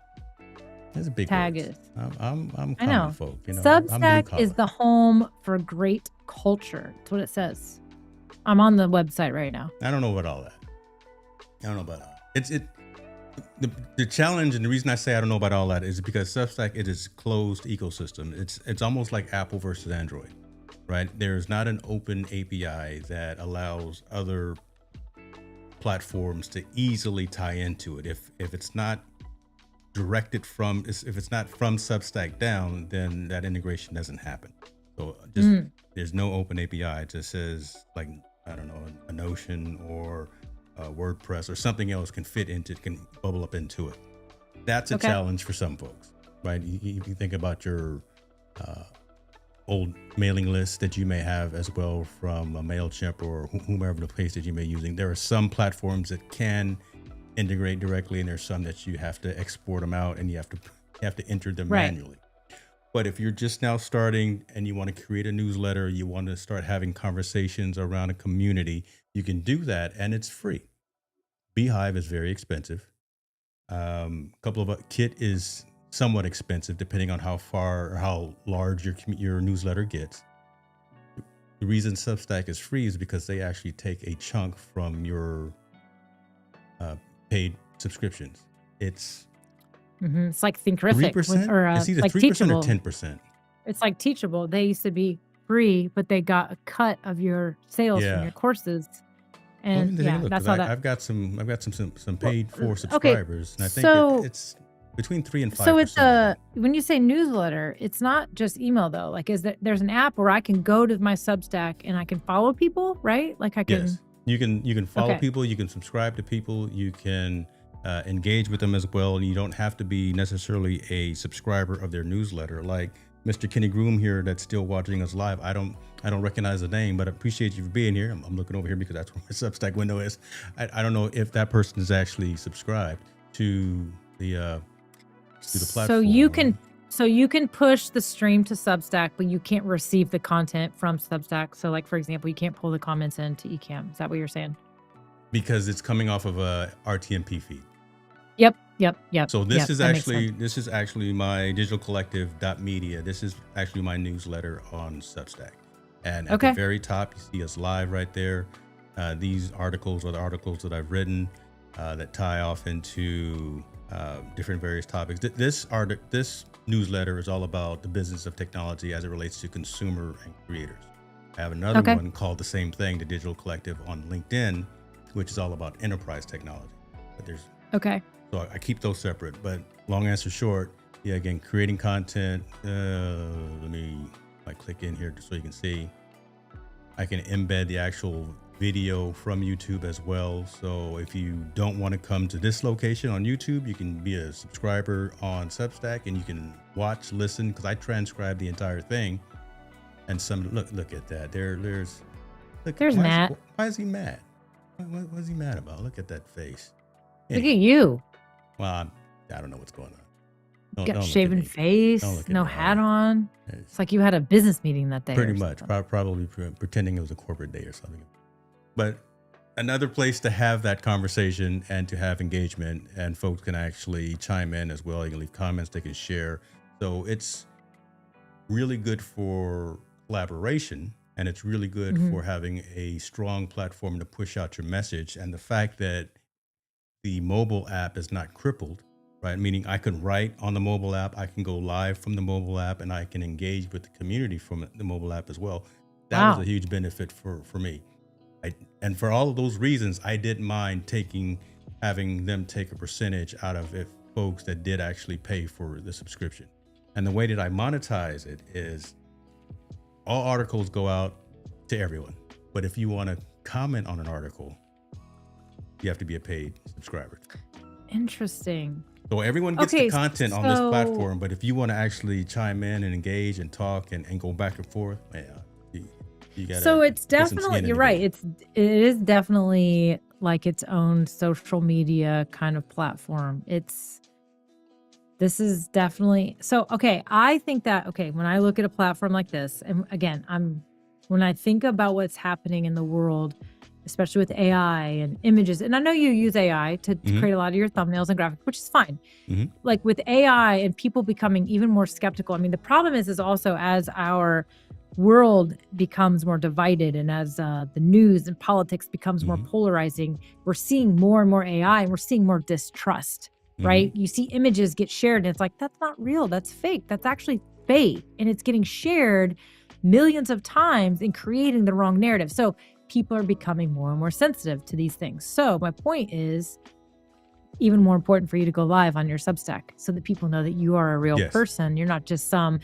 tag is.
I'm common folk. You know,
Substack is the home for great culture. That's what it says. I'm on the website right now.
I don't know about all that. It's the challenge, and the reason I say I don't know about all that is because Substack, it is closed ecosystem. It's almost like Apple versus Android, right? There's not an open API that allows other platforms to easily tie into it. If it's not directed if it's not from Substack down, then that integration doesn't happen. So there's no open API. It just says, like, I don't know, a Notion or WordPress or something else can bubble up into it. That's a challenge for some folks, right? You think about your old mailing list that you may have as well from a MailChimp or whomever the place that you may be using. There are some platforms that can integrate directly, and there's some that you have to export them out and you have to enter them manually. But if you're just now starting and you want to create a newsletter, you want to start having conversations around a community, you can do that, and it's free. Beehive is very expensive. Kit is somewhat expensive depending on how far or how large your newsletter gets. The reason Substack is free is because they actually take a chunk from your paid subscriptions. It's
it's like Thinkific,
3%,
or
it's either
like
3%
Teachable.
or 10%.
It's like Teachable. They used to be free, but they got a cut of your sales from
Yeah.
your courses.
Well, let
And
me take a
yeah,
look,
that's
'cause
how that.
I've got some
Well,
paid for
okay,
subscribers, and I think
so
it's between 3 and
so it's
5% of that.
when you say newsletter, it's not just email though. Like, is that there's an app where I can go to my Substack and I can follow people, right? Like I can.
Yes, you can follow
Okay.
people, you can subscribe to people, you can engage with them as well. You don't have to be necessarily a subscriber of their newsletter. Like Mr. Kenny Groom here, that's still watching us live. I don't recognize the name, but I appreciate you for being here. I'm looking over here because that's where my Substack window is. I don't know if that person is actually subscribed to the platform.
So you can push the stream to Substack, but you can't receive the content from Substack. So like, for example, you can't pull the comments into Ecamm. Is that what you're saying?
Because it's coming off of a RTMP feed.
Yep.
So this is
that makes sense.
this is actually my digital collective.media. This is actually my newsletter on Substack. And at the very top, you see us live right there. These articles are the articles that I've written that tie off into different various topics. This newsletter is all about the business of technology as it relates to consumer and creators. I have another one called the same thing, the Digital Collective on LinkedIn, which is all about enterprise technology. But there's so I keep those separate. But long answer short, yeah, again, creating content. Let me click in here so you can see. I can embed the actual video from YouTube as well. So if you don't want to come to this location on YouTube, you can be a subscriber on Substack and you can watch, listen, because I transcribe the entire thing. And look at that. There's
Matt.
Why is he mad? What is he mad about? Look at that face.
Look at you.
Well, I don't know what's going on.
Got shaven face, no hat on. It's like you had a business meeting that day.
Pretty much. Probably pretending it was a corporate day or something. But another place to have that conversation and to have engagement, and folks can actually chime in as well. You can leave comments, they can share. So it's really good for collaboration, and it's really good for having a strong platform to push out your message. And the fact that the mobile app is not crippled, right? Meaning I can write on the mobile app, I can go live from the mobile app, and I can engage with the community from the mobile app as well. That was a huge benefit for me. And for all of those reasons, I didn't mind having them take a percentage out of if folks that did actually pay for the subscription. And the way that I monetize it is all articles go out to everyone. But if you want to comment on an article, you have to be a paid subscriber.
Interesting.
So everyone gets the content on this platform, but if you want to actually chime in and engage and talk and go back and forth, you gotta.
So it's definitely, you're right. It is definitely like its own social media kind of platform. This is definitely, so, okay. I think that, when I look at a platform like this, and again, when I think about what's happening in the world, especially with AI and images, and I know you use AI to create a lot of your thumbnails and graphics, which is fine. Like with AI and people becoming even more skeptical. I mean, the problem is also as our world becomes more divided and as the news and politics becomes more polarizing, we're seeing more and more AI and we're seeing more distrust, right? You see images get shared and it's like, that's not real, that's fake, that's actually fake. And it's getting shared millions of times and creating the wrong narrative. So people are becoming more and more sensitive to these things. So my point is, even more important for you to go live on your Substack so that people know that you are a real person. You're not just some,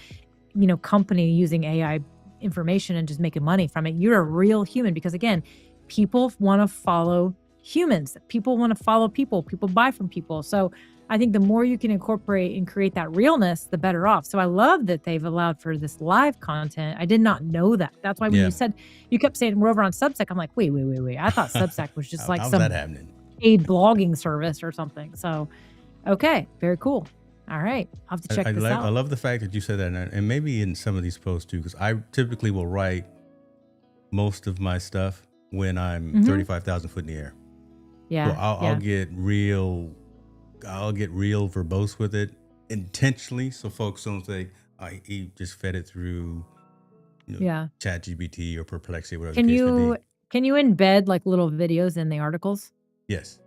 company using AI information and just making money from it. You're a real human, because again, people want to follow humans. People want to follow people. People buy from people. So I think the more you can incorporate and create that realness, the better off. So I love that they've allowed for this live content. I did not know that. That's why when you kept saying we're over on Substack, I'm like, wait. I thought Substack was just like some paid blogging service or something. So, okay, very cool. All right, I'll have to check this out.
I love the fact that you said that, and maybe in some of these posts too, because I typically will write most of my stuff when I'm 35,000 foot in the air.
Yeah,
so I'll get real verbose with it intentionally, so folks don't say he just fed it through, ChatGPT or Perplexity, whatever. Can
you embed like little videos in the articles?
Yes.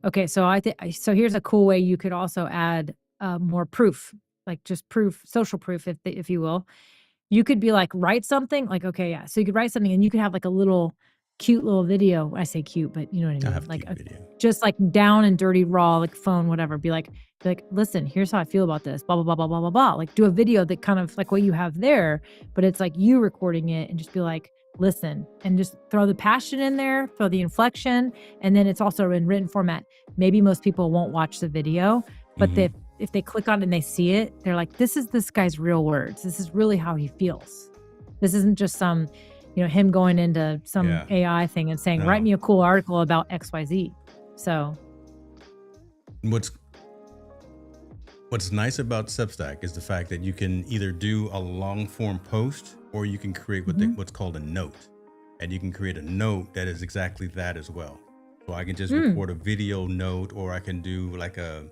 Okay, so so here's a cool way you could also add more proof. like just proof, social proof, if you will, you could be like, write something like, okay, yeah. So you could write something and you could have like a little cute little video. I say cute, but you know what I mean?
have
Like
cute video.
just like down and dirty, raw, like phone, whatever. Be like, listen, here's how I feel about this, blah, blah, blah, blah, blah, blah, blah. Like do a video that kind of like what you have there, but it's like you recording it and just be like, listen, and just throw the passion in there, throw the inflection. And then it's also in written format. Maybe most people won't watch the video, but if they click on it and they see it, they're like, this is this guy's real words. This is really how he feels. This isn't just some, him going into some AI thing and saying, write me a cool article about XYZ. So
what's nice about Substack is the fact that you can either do a long form post or you can create what's called a note. And you can create a note that is exactly that as well. So I can just record a video note, or I can do like a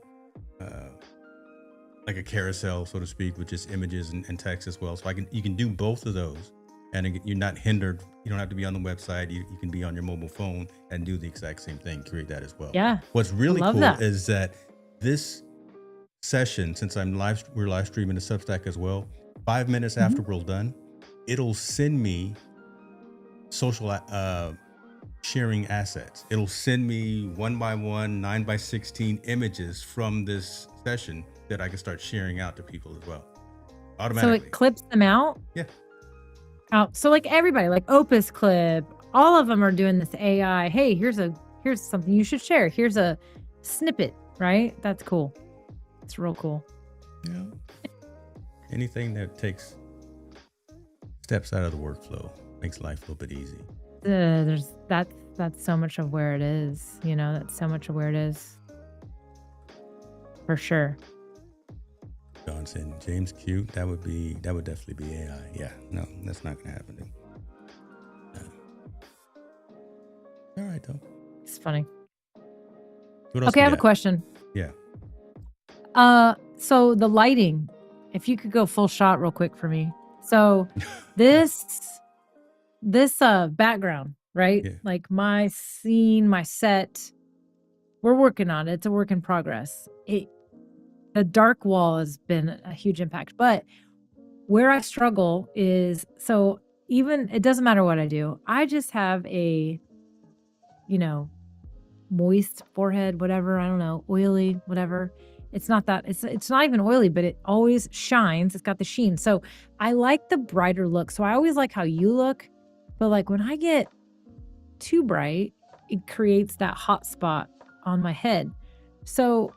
carousel, so to speak, with just images and text as well. So you can do both of those, and you're not hindered. You don't have to be on the website. You can be on your mobile phone and do the exact same thing, create that as well.
Yeah.
What's really cool is that this session, since we're live streaming to Substack as well, 5 minutes after we're done, it'll send me social sharing assets. It'll send me 1x1, 9x16 images from this session that I can start sharing out to people as well, automatically.
So it clips them out?
Yeah.
Out. So like everybody, like Opus Clip, all of them are doing this AI. Hey, here's something you should share. Here's a snippet, right? That's cool. It's real cool.
Yeah. Anything that takes steps out of the workflow makes life a little bit easy.
That's so much of where it is. That's so much of where it is. For sure.
John said, James cute. That would definitely be AI. Yeah, no, that's not gonna happen. No. All right though.
It's funny.
What else
okay, I have a question.
Yeah.
So the lighting, if you could go full shot real quick for me. So this background, right?
Yeah.
Like my scene, my set, we're working on it. It's a work in progress. The dark wall has been a huge impact, but where I struggle is, so even, it doesn't matter what I do. I just have a, moist forehead, whatever. I don't know, oily, whatever. It's not that, it's not even oily, but it always shines. It's got the sheen. So I like the brighter look. So I always like how you look, but like when I get too bright, it creates that hot spot on my head. So,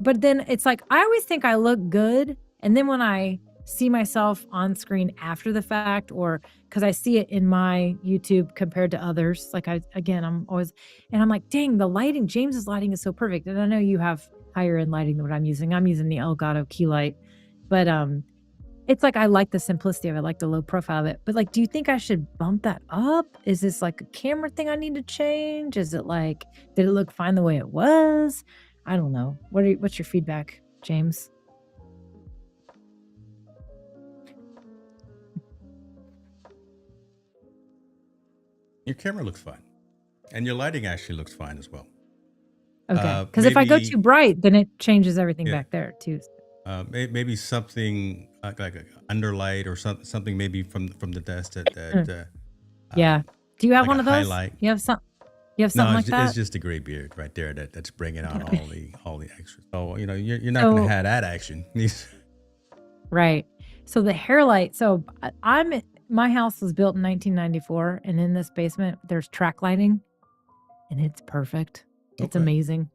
but then it's like, I always think I look good. And then when I see myself on screen after the fact, or because I see it in my YouTube compared to others, like I'm always, and I'm like, dang, the lighting, James's lighting is so perfect. And I know you have higher end lighting than what I'm using. I'm using the Elgato key light, but it's like, I like the simplicity of it, I like the low profile of it. But like, do you think I should bump that up? Is this like a camera thing I need to change? Is it like, did it look fine the way it was? I don't know. What's your feedback, James?
Your camera looks fine, and your lighting actually looks fine as well.
Okay, because if I go too bright, then it changes everything back there too.
Maybe something like an underlight or something maybe from the desk that
yeah. Do you have
like
one of those?
Highlight.
You have something like that?
It's just a gray beard right there that's bringing out all the extras. So you're not going to have that action.
Right. So the hair light. So my house was built in 1994, and in this basement there's track lighting, and it's perfect. It's amazing.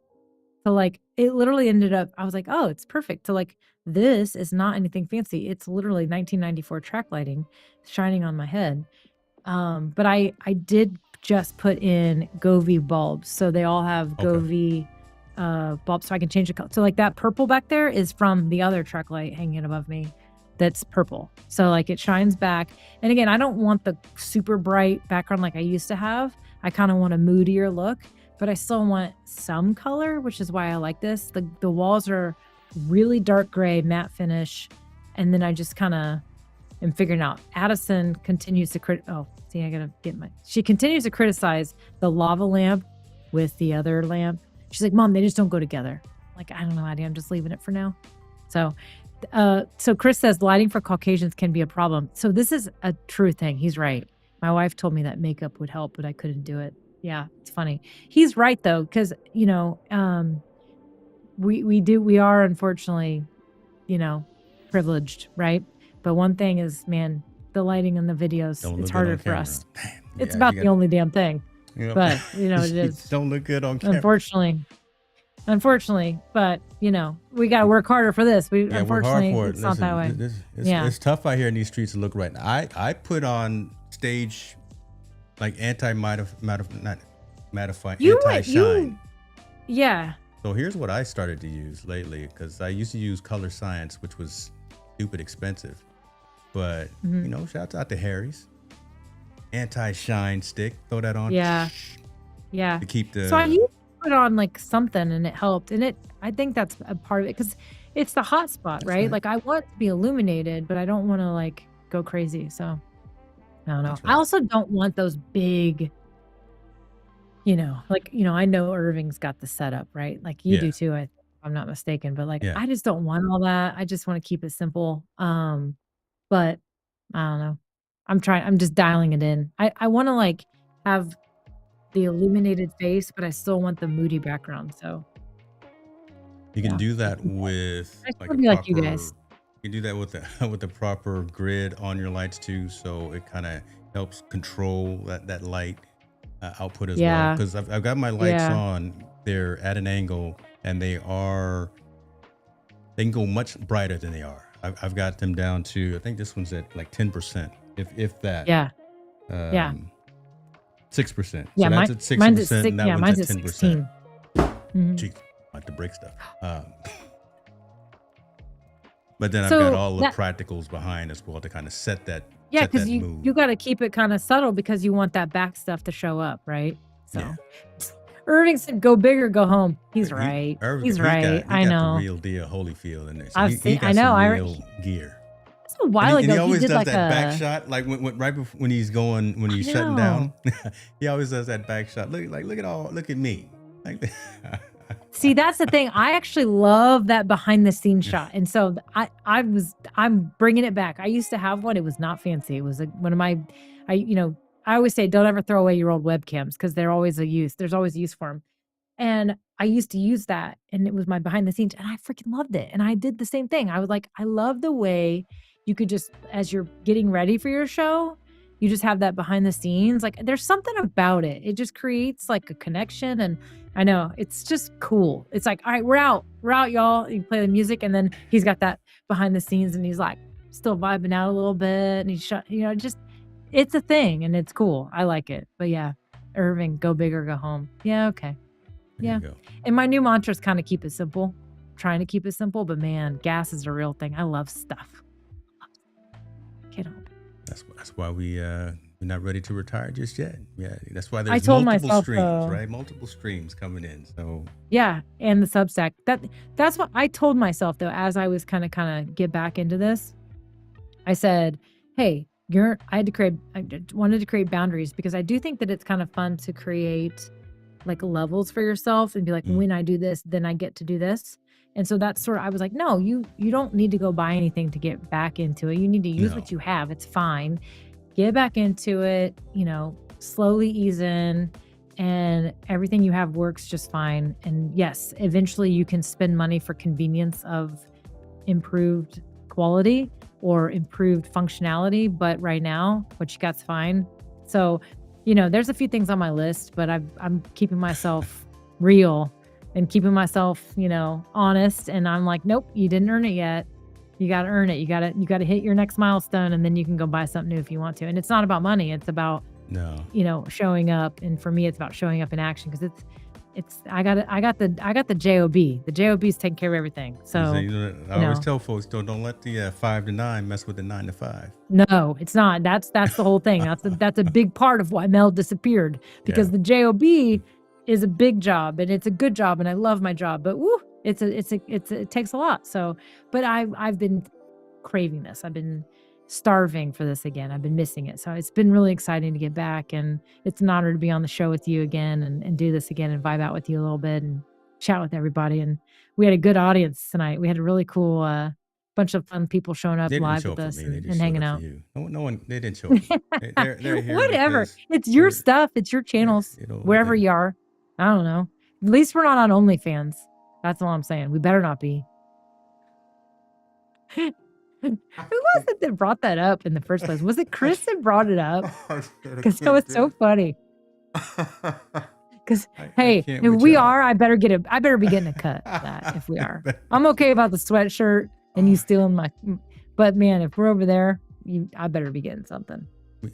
So like it literally ended up, I was like, oh, it's perfect. So like this is not anything fancy. It's literally 1994 track lighting shining on my head. But I did just put in Govee bulbs. So they all have Govee bulbs, so I can change the color. So like that purple back there is from the other track light hanging above me. That's purple. So like it shines back. And again, I don't want the super bright background like I used to have. I kind of want a moodier look, but I still want some color, which is why I like this. The walls are really dark gray, matte finish. And then I just kind of am figuring out. Addison continues to she continues to criticize the lava lamp with the other lamp. She's like, Mom, they just don't go together. Like, I don't know, Addie, I'm just leaving it for now. So So Chris says lighting for Caucasians can be a problem. So this is a true thing. He's right. My wife told me that makeup would help, but I couldn't do it. Yeah, it's funny. He's right though, because we are unfortunately, privileged, right? But one thing is, man, the lighting in the videos, it's harder for us. It's about the only damn thing. But it is.
Don't look good on camera.
Unfortunately, but we got to work harder for this. Unfortunately,
work hard for it.
It's not that way.
It's tough out here in these streets to look right. I put on stage like anti-mattifying, anti-shine.
Yeah.
So here's what I started to use lately, because I used to use Color Science, which was stupid expensive. But shouts out to Harry's anti-shine stick. Throw that on.
Yeah.
To keep the.
So I used to put on like something, and it helped. And I think that's a part of it, because it's the hot spot, right? Like I want to be illuminated, but I don't want to like go crazy. So I don't know. Right. I also don't want those big. I know Irving's got the setup, right? Like you do too, if I'm not mistaken. But I just don't want all that. I just want to keep it simple. But I don't know. I'm just dialing it in. I want to like have the illuminated face, but I still want the moody background. So
you can do that with
like you guys.
You do that with the proper grid on your lights too. So it kind of helps control that light output as well, because I've got my lights on. They're at an angle, and they can go much brighter than they are. I've got them down to, I think this one's at like 10%, if that. 6%.
Yeah,
so that's at 6%.
Mine's at 6.
And that one's
mine's
at 10%.
16.
Jeez, like to break stuff. But then I've got all the practicals behind as well to kind of set that.
Yeah, because you got to keep it kind of subtle, because you want that back stuff to show up, right? So Irving said, "Go big or go home." He's right. He's right. I know.
The real deal Holyfield in there. So
he got some
real gear.
It's a while ago.
And he always
did
does
like
that back shot, like right before when he's shutting down. He always does that back shot. Look at me. Like,
see, that's the thing. I actually love that behind the scenes shot, and so I'm bringing it back. I used to have one. It was not fancy. It was one of my, I always say, don't ever throw away your old webcams, because they're always a use. There's always use for them. And I used to use that, and it was my behind the scenes, and I freaking loved it. And I did the same thing. I was like, I love the way you could just, as you're getting ready for your show, you just have that behind the scenes. Like there's something about it. It just creates like a connection. And I know it's just cool. It's like, all right, we're out, y'all. You play the music, and then he's got that behind the scenes, and he's like still vibing out a little bit, and he's it's a thing, and it's cool. I like it. But yeah, Irving, go big or go home. Yeah, okay. Yeah. And my new mantra is kind of keep it simple. Trying to keep it simple, but man, gas is a real thing. I love stuff. Can't help it.
That's why we're not ready to retire just yet. Yeah, that's why there's multiple streams, right? Multiple streams coming in. So
yeah, and the Substack. That's what I told myself though, as I was kind of get back into this. I said, hey, I wanted to create boundaries, because I do think that it's kind of fun to create like levels for yourself and be like, when I do this, then I get to do this. And so that's I was like, no, you don't need to go buy anything to get back into it. You need to use what you have. It's fine. Get back into it, slowly ease in, and everything you have works just fine. And yes, eventually you can spend money for convenience of improved quality or improved functionality. But right now, what you got's fine. So, there's a few things on my list, but I'm keeping myself real and keeping myself, honest. And I'm like, nope, you didn't earn it yet. You got to earn it. You got to hit your next milestone, and then you can go buy something new if you want to. And it's not about money. It's about, showing up. And for me, it's about showing up in action, because I got the JOB. The JOB is taking care of everything. So
I always tell folks, don't let the 5 to 9 mess with the 9 to 5.
No, it's not. That's the whole thing. That's a big part of why Mel disappeared, because the JOB is a big job, and it's a good job, and I love my job. But it takes a lot. So, but I've been craving this. I've been starving for this again. I've been missing it. So it's been really exciting to get back, and it's an honor to be on the show with you again and do this again and vibe out with you a little bit and chat with everybody. And we had a good audience tonight. We had a really cool bunch of fun people showing up
They didn't
live
show
with
up for
us
me. They
and
just showed
hanging
up
out.
for you. No one. They didn't show up. For me. They're here.
Whatever.
Because
It's your
they're-
stuff. It's your channels.
you know,
Wherever you are. I don't know. At least we're not on OnlyFans. That's all I'm saying. We better not be. Who was it that brought that up in the first place? Was it Chris that brought it up? Because that was so funny. Because hey,
can't
if
with
we
y'all.
are, I better be getting a cut of that if we are. I'm okay about the sweatshirt and you stealing my, but man, if we're over there, I better be getting something.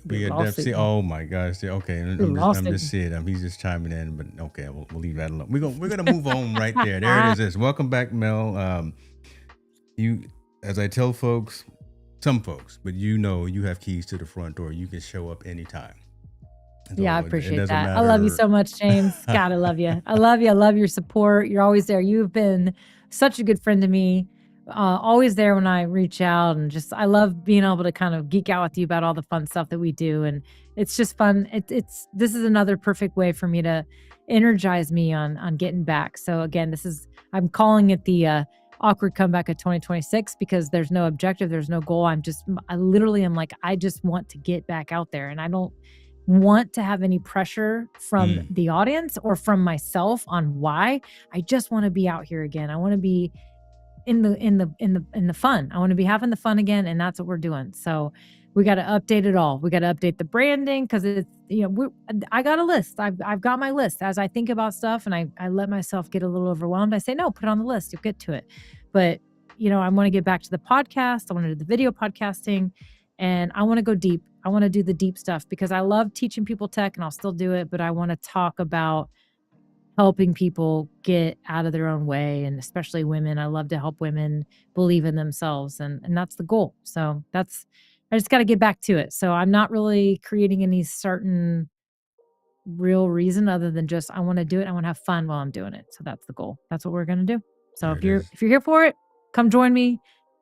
We are definitely. Oh my gosh. Okay, I'm just seeing him. He's just chiming in, but okay, we'll leave that alone. We're gonna move on right there. There it is. Welcome back, Mel. You, as I tell folks, some folks, but you have keys to the front door. You can show up anytime. So
yeah, I appreciate that.
Matter.
I love you so much, James. God, I love you. I love you. I love your support. You're always there. You've been such a good friend to me. Always there when I reach out, and just I love being able to kind of geek out with you about all the fun stuff that we do, and it's just fun. This is another perfect way for me to energize me on getting back. So again, I'm calling it the awkward comeback of 2026 because there's no objective, there's no goal. I literally am like, I just want to get back out there, and I don't want to have any pressure from the audience or from myself on why. I just want to be out here again. I want to be in the fun. I want to be having the fun again, and that's what we're doing. So we got to update it all. We got to update the branding because it's, I got a list. I've got my list. As I think about stuff and I let myself get a little overwhelmed, I say, no, put it on the list. You'll get to it. But, I want to get back to the podcast. I want to do the video podcasting, and I want to go deep. I want to do the deep stuff because I love teaching people tech, and I'll still do it, but I want to talk about helping people get out of their own way, and especially women. I love to help women believe in themselves, and that's the goal. So I just got to get back to it. So I'm not really creating any certain real reason other than just I want to do it. I want to have fun while I'm doing it. So that's the goal. That's what we're going to do. So if you're here for it, come join me.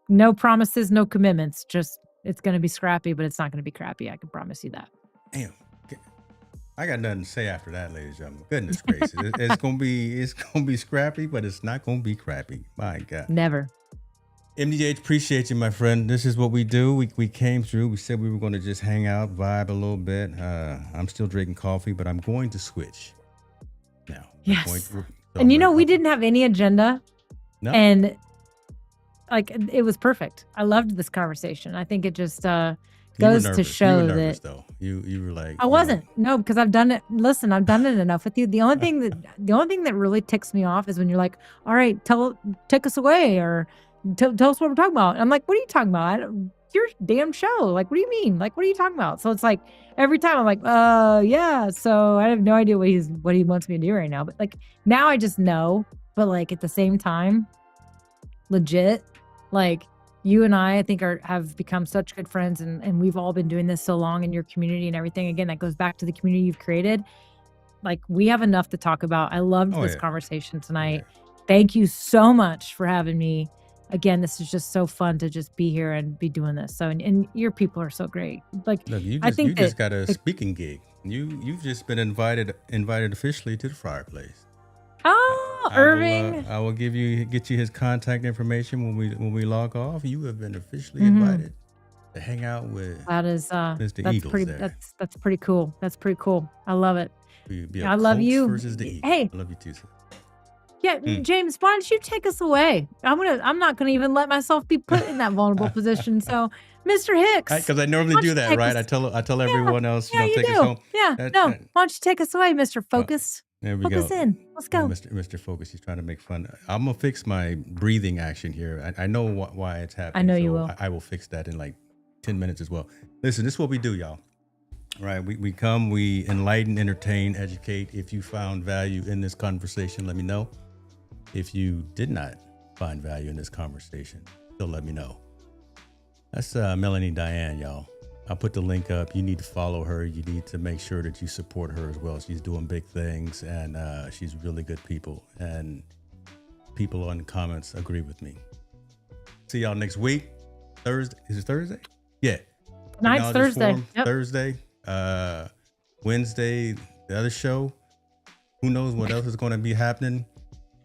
No promises, no commitments. Just it's going to be scrappy, but it's not going to be crappy. I can promise you that.
Damn. I got nothing to say after that, ladies and gentlemen. Goodness gracious. It's gonna be scrappy, but it's not gonna be crappy. My God.
Never.
MDH, appreciate you, my friend. This is what we do. We came through. We said we were gonna just hang out, vibe a little bit. I'm still drinking coffee, but I'm going to switch now.
Yes. And we didn't have any agenda.
No.
And like it was perfect. I loved this conversation. I think it just goes to show
you were nervous,
that
though. You were like,
I wasn't. No, because I've done it. Listen, I've done it enough with you. The only thing that really ticks me off is when you're like, all right, take us away, or tell us what we're talking about. And I'm like, what are you talking about? Your damn show. Like, what do you mean? Like, what are you talking about? So it's like every time I'm like, yeah. So I have no idea what he wants me to do right now. But like now I just know. But like at the same time, legit, like you and I think have become such good friends, and we've all been doing this so long in your community and everything. Again, that goes back to the community you've created. Like we have enough to talk about. I loved this conversation tonight. Thank you so much for having me. Again, this is just so fun to just be here and be doing this. So, and your people are so great. Like,
look, you
I think
you just got a speaking gig. You've just been invited officially to the fireplace.
Oh, Irving.
I will get you his contact information when we log off. You have been officially invited to hang out with Mr. Eagles there.
That's pretty cool. That's pretty cool. I love it.
I
love you.
Versus the Eagles.
Hey,
I love you too.
Yeah, James, why don't you take us away? I'm not gonna even let myself be put in that vulnerable position. So, Mr. Hicks,
because I normally do that, right? I tell everyone else, take us home.
Yeah, why don't you take us away, Mr. Focus?
There we go.
Focus in. Let's go.
Mr. Focus, he's trying to make fun. I'm gonna fix my breathing action here. I know why it's happening.
I know you will.
I will fix that in like 10 minutes as well. Listen, this is what we do, y'all. Right, we come, we enlighten, entertain, educate. If you found value in this conversation, let me know. If you did not find value in this conversation, still let me know. That's Melanie Diane, y'all. I'll put the link up. You need to follow her. You need to make sure that you support her as well. She's doing big things, and she's really good people. And people on the comments agree with me. See y'all next week. Thursday. Is it Thursday? Yeah.
Tonight's Thursday.
Yep. Thursday. Wednesday, the other show. Who knows what else is going to be happening?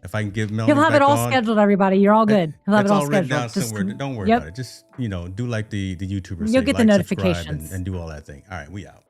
If I can give Melanie
He'll have
back
it all
on,
scheduled, everybody. You're all good. He'll have
it's
it all
all written
scheduled.
down
Just
somewhere. Don't worry
yep.
about it. Just, do like the YouTubers
You'll
say,
get the
like, subscribe,
notifications.
and do all that thing. All right, we out.